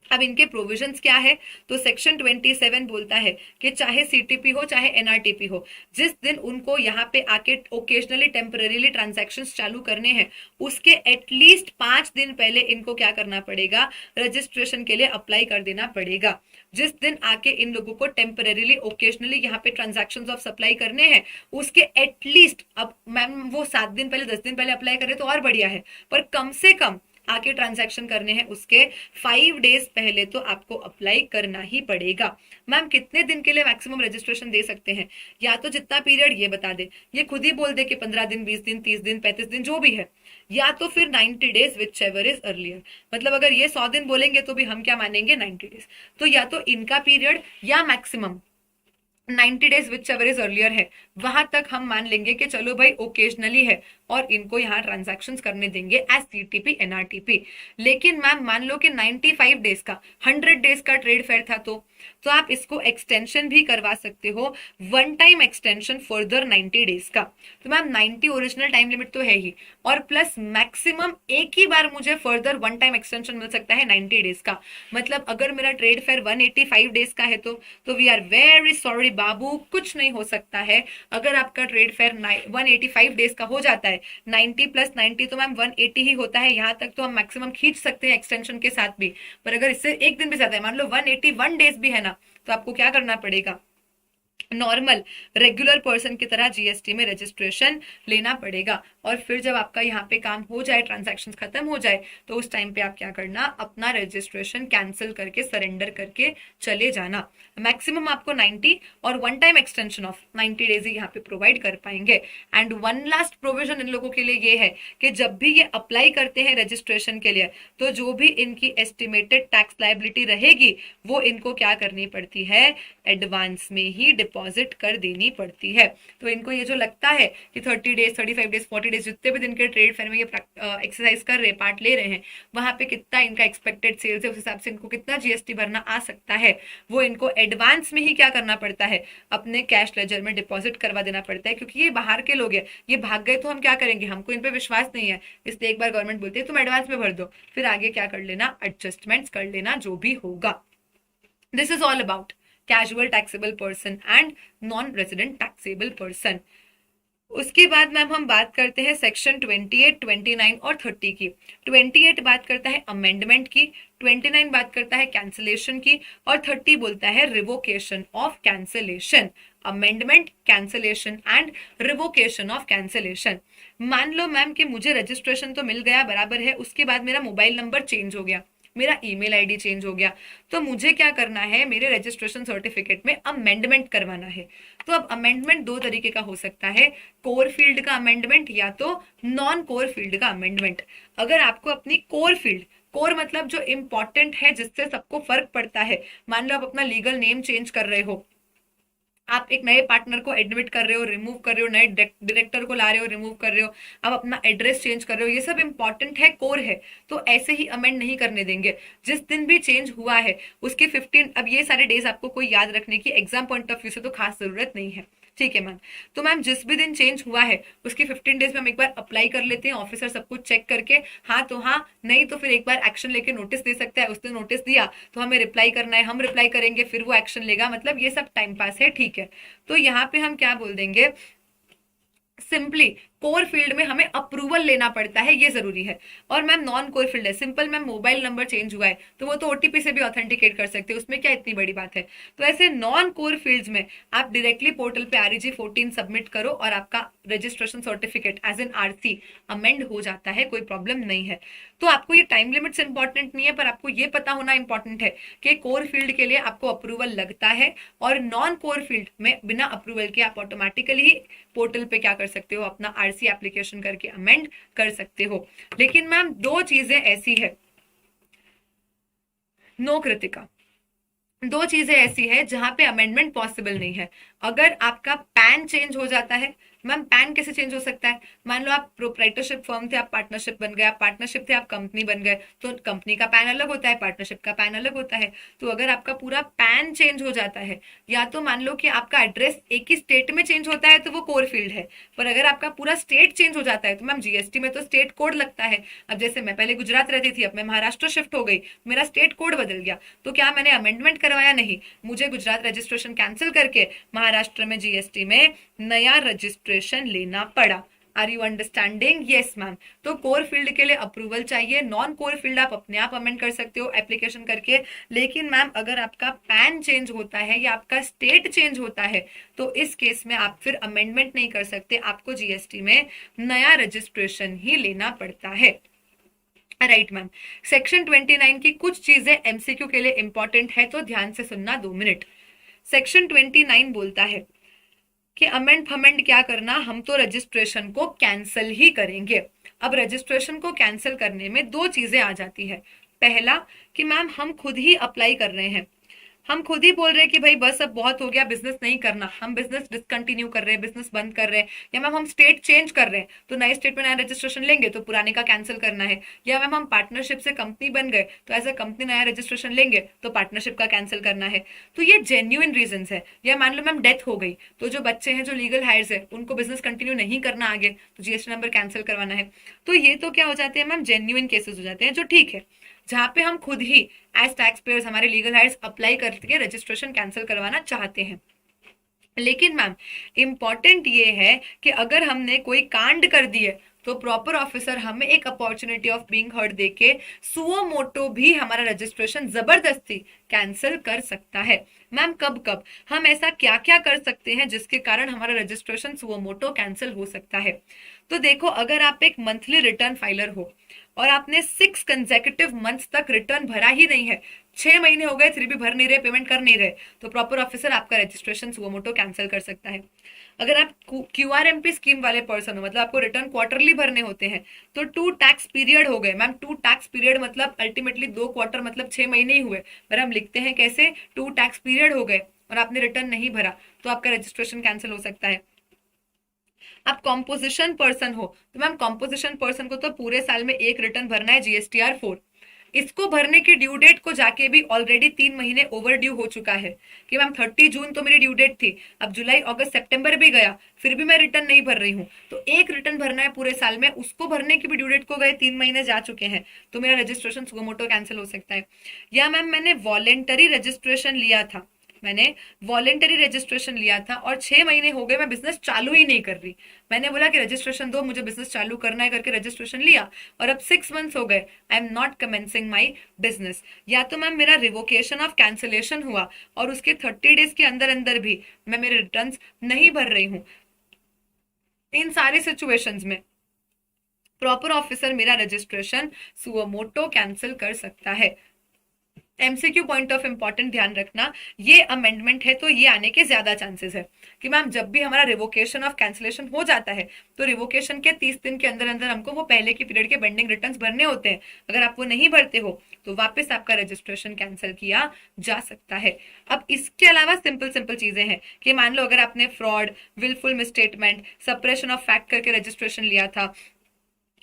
अब इनके प्रोविजंस क्या है? तो सेक्शन 27 बोलता है कि चाहे सीटीपी हो चाहे एनआरटीपी हो, जिस दिन उनको यहाँ पे आके ओकेजनली टेम्पररीली ट्रांजैक्शंस चालू करने हैं, उसके एटलीस्ट 5 दिन पहले इनको क्या करना पड़ेगा? रजिस्ट्रेशन के लिए अप्लाई कर देना पड़ेगा। जिस दिन आके इन लोगों को टेम्पररीली ओकेजनली यहाँ पे ट्रांजैक्शंस ऑफ सप्लाई करने हैं, उसके एटलीस्ट, अब मैम वो 7 दिन पहले 10 दिन पहले अप्लाई करे तो और बढ़िया है, पर कम से कम आके ट्रांजैक्शन करने हैं उसके 5 डेज पहले तो आपको अप्लाई करना ही पड़ेगा। मैम कितने दिन के लिए मैक्सिमम रजिस्ट्रेशन दे सकते हैं? या तो जितना पीरियड ये बता दे, ये खुद ही बोल दे कि 15 दिन, 20 दिन, 30 दिन, 35 दिन, जो भी है, या तो फिर 90 days which ever is earlier. मतलब अगर ये 100 दिन बोलेंगे तो भी हम क्या मानेंगे? 90 डेज। तो या तो इनका पीरियड या maximum 90 days which ever is earlier है, वहां तक हम मान लेंगे कि चलो भाई ओकेजनली है और इनको यहाँ ट्रांजैक्शंस करने देंगे एज सीटीपी एनआरटीपी। लेकिन मैम मान लो कि 95 डेज का, 100 डेज का ट्रेड फेयर था, तो आप इसको एक्सटेंशन भी करवा सकते हो, one time extension further 90 days का। तो मैम 90 ओरिजिनल टाइम लिमिट तो है ही, और प्लस मैक्सिमम एक ही बार मुझे फर्दर वन टाइम एक्सटेंशन मिल सकता है 90 डेज का। मतलब अगर मेरा ट्रेड फेयर 185 डेज का है तो वी आर वेरी सॉरी बाबू, कुछ नहीं हो सकता है। अगर आपका ट्रेड फेयर 185 डेज का हो जाता है, 90 प्लस 90 तो मैम 180 ही होता है। यहाँ तक तो हम मैक्सिमम खींच सकते हैं एक्सटेंशन के साथ भी, पर अगर इससे एक दिन भी ज्यादा है, मान लो 181 डेज भी है ना, तो आपको क्या करना पड़ेगा? नॉर्मल रेगुलर पर्सन की तरह जीएसटी में रजिस्ट्रेशन लेना पड़ेगा। और फिर जब आपका यहाँ पे काम हो जाए, ट्रांजैक्शन खत्म हो जाए, तो उस टाइम पे आप क्या करना? अपना रजिस्ट्रेशन कैंसिल करके, सरेंडर करके चले जाना। मैक्सिमम आपको 90 और one time extension of 90 days ही यहाँ पे प्रोवाइड कर पाएंगे। एंड वन लास्ट प्रोविजन इन लोगों के लिए ये है कि जब भी ये अप्लाई करते हैं रजिस्ट्रेशन के लिए, तो जो भी इनकी एस्टिमेटेड टैक्स लायबिलिटी रहेगी वो इनको क्या करनी पड़ती है? एडवांस में ही डिपॉजिट कर देनी पड़ती है। तो इनको ये जो लगता है कि 30 डेज, 35 डेज, 40 डेज, जितने भी दिन के ट्रेड फेयर में ये एक्सरसाइज कर रहे, पार्ट ले रहे हैं, वहां पे कितना इनका एक्सपेक्टेड सेल्स है, उस हिसाब से इनको कितना जीएसटी भरना आ सकता है, वो इनको एडवांस में ही क्या करना पड़ता है? अपने कैश लेजर में डिपॉजिट करवा देना पड़ता है। क्योंकि ये बाहर के लोग हैं, ये भाग गए तो हम क्या करेंगे? हमको इन पे विश्वास नहीं है, इसलिए एक बार गवर्नमेंट बोलती है तुम एडवांस में भर दो, फिर आगे क्या कर लेना? एडजस्टमेंट्स कर लेना, जो भी होगा। This is all about casual taxable person and non resident taxable person. उसके बाद मैम हम बात करते हैं सेक्शन 28, 29 और 30 की। 28 बात करता है अमेंडमेंट की, 29 बात करता है कैंसिलेशन की, और 30 बोलता है revocation of cancellation. Amendment, cancellation and revocation of cancellation. मान लो मैम कि मुझे रजिस्ट्रेशन तो मिल गया, बराबर है, उसके बाद मेरा मोबाइल नंबर चेंज हो गया, मेरा ईमेल आईडी चेंज हो गया, तो मुझे क्या करना है? मेरे रजिस्ट्रेशन सर्टिफिकेट में अमेंडमेंट करवाना है। तो अब अमेंडमेंट दो तरीके का हो सकता है, कोर फील्ड का अमेंडमेंट या तो नॉन कोर फील्ड का अमेंडमेंट। अगर आपको अपनी कोर फील्ड, कोर मतलब जो इंपॉर्टेंट है, जिससे सबको फर्क पड़ता है, मान लो आप अपना लीगल नेम चेंज कर रहे हो, आप एक नए पार्टनर को एडमिट कर रहे हो, रिमूव कर रहे हो, नए डायरेक्टर को ला रहे हो, रिमूव कर रहे हो, आप अपना एड्रेस चेंज कर रहे हो, ये सब इंपॉर्टेंट है, कोर है, तो ऐसे ही अमेंड नहीं करने देंगे। जिस दिन भी चेंज हुआ है उसके 15, अब ये सारे डेज आपको कोई याद रखने की एग्जाम पॉइंट ऑफ व्यू से तो खास जरूरत नहीं है, ठीक है मैम। तो मैम जिस भी दिन चेंज हुआ है उसके 15 डेज में हम एक बार अप्लाई कर लेते हैं, ऑफिसर सब कुछ चेक करके, हाँ तो हाँ, नहीं तो फिर एक बार एक्शन लेके नोटिस दे सकता है। उसने नोटिस दिया तो हमें रिप्लाई करना है, हम रिप्लाई करेंगे, फिर वो एक्शन लेगा, मतलब ये सब टाइम पास है, ठीक है। तो यहाँ पे हम क्या बोल देंगे? सिंपली कोर फील्ड में हमें अप्रूवल लेना पड़ता है, ये जरूरी है। और मैम नॉन कोर फील्ड है, simple ma'am mobile number change हुआ है तो वो तो ओटीपी से भी ऑथेंटिकेट कर सकते हैं, उसमें क्या इतनी बड़ी बात है। तो ऐसे नॉन कोर फील्ड्स में आप डायरेक्टली पोर्टल पे REG14 सबमिट करो और आपका registration certificate as an RC amend हो जाता है, कोई प्रॉब्लम नहीं है। तो आपको ये टाइम लिमिट्स इंपॉर्टेंट नहीं है, पर आपको ये पता होना इंपॉर्टेंट है कि कोर फील्ड के लिए आपको अप्रूवल लगता है और नॉन कोर फील्ड में बिना अप्रूवल के आप ऑटोमेटिकली पोर्टल पे क्या कर सकते हो, अपना RC एप्लीकेशन करके अमेंड कर सकते हो। लेकिन मैम दो चीजें ऐसी है, नो कृतिका, दो चीजें ऐसी है जहां पे अमेंडमेंट पॉसिबल नहीं है। अगर आपका पैन चेंज हो जाता है, मैम पैन कैसे चेंज हो सकता है, मान लो आप प्रोप्राइटरशिप फर्म थे, आप पार्टनरशिप बन गए, आप पार्टनरशिप थे, आप कंपनी बन गए, तो कंपनी का पैन अलग होता है, पार्टनरशिप का पैन अलग होता है। तो अगर आपका पूरा पैन चेंज हो जाता है, या तो मान लो कि आपका एड्रेस एक ही स्टेट में चेंज होता है तो वो कोर फील्ड है, पर अगर आपका पूरा स्टेट चेंज हो जाता है तो मैम GST में तो स्टेट कोड लगता है। अब जैसे मैं पहले गुजरात रहती थी, अब मैं महाराष्ट्र शिफ्ट हो गई, मेरा स्टेट कोड बदल गया, तो क्या मैंने अमेंडमेंट करवाया? नहीं, मुझे गुजरात रजिस्ट्रेशन कैंसिल करके महाराष्ट्र में GST में नया रजिस्ट्रेशन लेना पड़ा। Are you understanding? Yes ma'am. तो कोर फील्ड के लिए अप्रूवल चाहिए, नॉन कोर फील्ड आप अपने आप अमेंड कर सकते हो एप्लीकेशन करके। लेकिन मैम अगर आपका पैन चेंज होता है या आपका स्टेट चेंज होता है तो इस केस में आप फिर अमेंडमेंट नहीं कर सकते, आपको GST में नया रजिस्ट्रेशन ही लेना पड़ता है। Right ma'am. सेक्शन 29 की कुछ चीजें MCQ के लिए इंपॉर्टेंट है, तो ध्यान से सुनना 2 मिनट। सेक्शन 29 बोलता है कि अमेंड फमेंड क्या करना, हम तो रजिस्ट्रेशन को कैंसिल ही करेंगे। अब रजिस्ट्रेशन को कैंसिल करने में दो चीजें आ जाती है। पहला कि मैम हम खुद ही अप्लाई कर रहे हैं, हम खुद ही बोल रहे हैं कि भाई बस अब बहुत हो गया, बिजनेस नहीं करना, हम बिजनेस डिसकंटिन्यू कर रहे हैं, बिजनेस बंद कर रहे हैं। या मैम हम स्टेट चेंज कर रहे हैं तो नए स्टेट में नया रजिस्ट्रेशन लेंगे तो पुराने का कैंसिल करना है। या मैम हम पार्टनरशिप से कंपनी बन गए तो एज अ कंपनी नया रजिस्ट्रेशन लेंगे तो पार्टनरशिप का कैंसिल करना है। तो ये जेन्युइन रीजन है। या मान लो मैम डेथ हो गई तो जो बच्चे हैं, जो लीगल हायर्स है, उनको बिजनेस कंटिन्यू नहीं करना आगे तो GST नंबर कैंसिल करवाना है। तो ये तो क्या हो जाते हैं मैम, जेन्युइन केसेस हो जाते हैं, जो ठीक है, जहां पे हम खुद ही एज टैक्स पेयर्स, हमारे लीगल हायर्स अप्लाई करके रजिस्ट्रेशन कैंसिल करवाना चाहते हैं। लेकिन मैम इंपॉर्टेंट ये है कि अगर हमने कोई कांड कर दिए तो प्रॉपर ऑफिसर हमें एक अपॉर्चुनिटी ऑफ बीइंग हर्ड देके सुओ मोटो भी हमारा रजिस्ट्रेशन जबरदस्ती कैंसिल कर सकता है। मैम कब कब हम ऐसा क्या क्या कर सकते हैं जिसके कारण हमारा रजिस्ट्रेशन सुओ मोटो कैंसिल हो सकता है? तो देखो, अगर आप एक मंथली रिटर्न फाइलर हो और आपने 6 कंसेक्यूटिव मंथ्स तक रिटर्न भरा ही नहीं है, 6 महीने हो गए फिर भी भर नहीं रहे, पेमेंट कर नहीं रहे, तो प्रॉपर ऑफिसर आपका रजिस्ट्रेशन सुओ मोटो कैंसिल कर सकता है। अगर आप QRMP स्कीम वाले पर्सन हो, मतलब आपको रिटर्न क्वार्टरली भरने होते हैं, तो 2 टैक्स पीरियड हो गए। मैम 2 टैक्स पीरियड मतलब अल्टीमेटली 2 क्वार्टर मतलब 6 महीने ही हुए, पर हम लिखते हैं कैसे, 2 टैक्स पीरियड हो गए और आपने रिटर्न नहीं भरा तो आपका रजिस्ट्रेशन कैंसिल हो सकता है। आप कॉम्पोजिशन पर्सन हो तो मैम कॉम्पोजिशन पर्सन को तो पूरे साल में एक रिटर्न भरना है GSTR4। इसको भरने की ड्यू डेट को जाके भी ऑलरेडी 3 महीने ओवर ड्यू हो चुका है कि मैम 30 जून तो मेरी ड्यू डेट थी, अब जुलाई अगस्त सितंबर भी गया फिर भी मैं रिटर्न नहीं भर रही हूँ, तो एक रिटर्न भरना है पूरे साल में, उसको भरने की भी ड्यू डेट को गए 3 महीने जा चुके हैं, तो मेरा रजिस्ट्रेशन सुओ मोटो कैंसिल हो सकता है। या मैम मैंने वॉलेंटरी रजिस्ट्रेशन लिया था, मैंने वॉलेंटरी रजिस्ट्रेशन लिया था और 6 महीने हो गए मैं बिजनेस चालू ही नहीं कर रही, मैंने बोला कि रजिस्ट्रेशन दो, मुझे बिजनेस चालू करना है करके रजिस्ट्रेशन लिया और अब 6 मंथ्स हो गए, I am not commencing my business. या तो मैम मेरा रिवोकेशन ऑफ कैंसिलेशन हुआ और उसके 30 डेज के अंदर अंदर भी मैं मेरे रिटर्न नहीं भर रही हूँ। इन सारी सिचुएशंस में प्रॉपर ऑफिसर मेरा रजिस्ट्रेशन सुओ मोटो कैंसिल कर सकता है। MCQ पॉइंट ऑफ इंपॉर्टेंट ध्यान रखना, ये अमेंडमेंट है तो ये आने के ज्यादा चांसेस है कि मैम जब भी हमारा रिवोकेशन ऑफ कैंसिलेशन हो जाता है तो रिवोकेशन के 30 दिन के अंदर अंदर हमको वो पहले की पीरियड के पेंडिंग रिटर्न्स भरने होते हैं। अगर आप वो नहीं भरते हो तो वापस आपका रजिस्ट्रेशन कैंसिल किया जा सकता है। अब इसके अलावा सिंपल सिंपल चीजें हैं कि मान लो अगर आपने fraud, wilful misstatement, suppression of fact करके रजिस्ट्रेशन लिया था,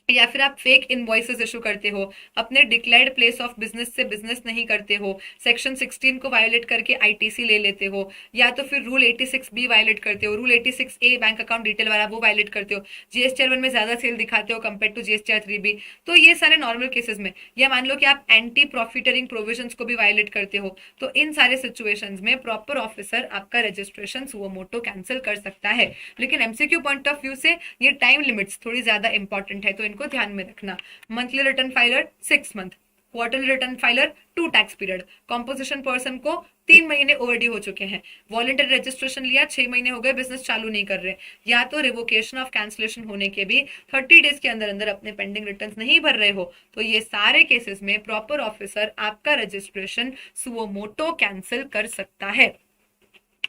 या फिर आप फेक इनवॉइसेस इशू करते हो, अपने डिक्लेयर्ड प्लेस ऑफ बिजनेस से बिजनेस नहीं करते हो, सेक्शन 16 को वायोलेट करके आईटीसी ले लेते हो, या तो फिर रूल 86 बी वायोलेट करते हो, रूल 86 ए बैंक अकाउंट डिटेल वाला वो वायोलेट करते हो, जीएसटीआर 1 में ज्यादा सेल दिखाते हो कंपेयर टू जीएसटीआर 3 बी, तो ये सारे नॉर्मल केसेस में, या मान लो कि आप एंटी प्रॉफिटरिंग प्रोविजंस को भी वायोलेट करते हो, तो इन सारे सिचुएशंस में प्रॉपर ऑफिसर आपका रजिस्ट्रेशन सुओ मोटो कैंसिल कर सकता है। लेकिन एमसीक्यू पॉइंट ऑफ व्यू से ये टाइम लिमिट्स थोड़ी ज्यादा इंपॉर्टेंट है, तो इनको ध्यान में रखना। Monthly return filer 6 month, quarterly return filer 2 tax period, composition person को 3 महीने ओवरड्यू हो चुके हैं, वॉलंटरी रजिस्ट्रेशन लिया 6 महीने हो गए, बिजनेस चालू नहीं कर रहे, या तो रिवोकेशन ऑफ कैंसिलेशन होने के भी 30 डेज के अंदर अंदर अपने पेंडिंग रिटर्न्स नहीं भर रहे हो, तो ये सारे केसेस में प्रॉपर ऑफिसर आपका रजिस्ट्रेशन सुओ मोटो कैंसिल कर सकता है।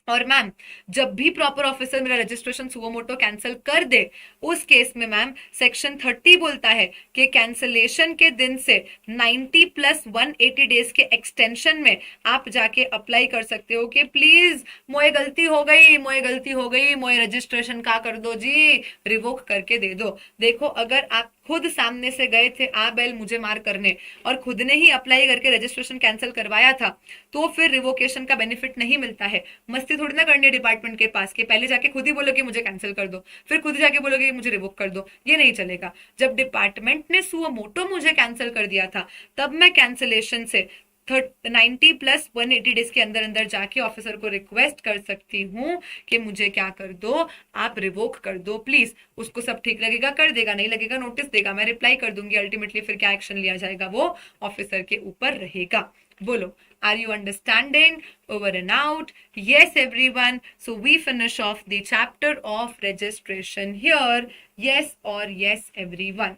और मैम, जब भी प्रॉपर ऑफिसर मेरा रजिस्ट्रेशन सुओ मोटो कैंसिल कर दे, उस केस में मैम सेक्शन 30 बोलता है कि कैंसिलेशन के दिन से 90 प्लस 180 डेज के एक्सटेंशन में आप जाके अप्लाई कर सकते हो कि प्लीज मोए गलती हो गई, मोए गलती हो गई, मोए रजिस्ट्रेशन का कर दो जी, रिवोक करके दे दो। देखो, अगर आप खुद सामने से गए थे आ बैल मुझे मार करने और खुद ने ही अप्लाई करके रजिस्ट्रेशन कैंसिल करवाया था, तो फिर रिवोकेशन का बेनिफिट नहीं मिलता है। मस्ती थोड़ी ना करनी है डिपार्टमेंट के पास कि पहले जाके खुद ही बोलो कि मुझे कैंसिल कर दो, फिर खुद ही जाके बोलोगे कि मुझे रिवोक कर दो, ये नहीं चलेगा। जब डिपार्टमेंट ने सुओ मोटो मुझे कैंसिल कर दिया था, तब मैं कैंसिलेशन से 90 प्लस 180 डेज के अंदर अंदर जाके ऑफिसर को रिक्वेस्ट कर सकती हूँ कि मुझे क्या कर दो, आप रिवोक कर दो प्लीज। उसको सब ठीक लगेगा कर देगा, नहीं लगेगा नोटिस देगा, मैं रिप्लाई कर दूंगी, अल्टीमेटली फिर क्या एक्शन लिया जाएगा वो ऑफिसर के ऊपर रहेगा। बोलो, are you understanding? Over and out. Yes, everyone. So we finish off the chapter of registration here. Yes or yes, everyone.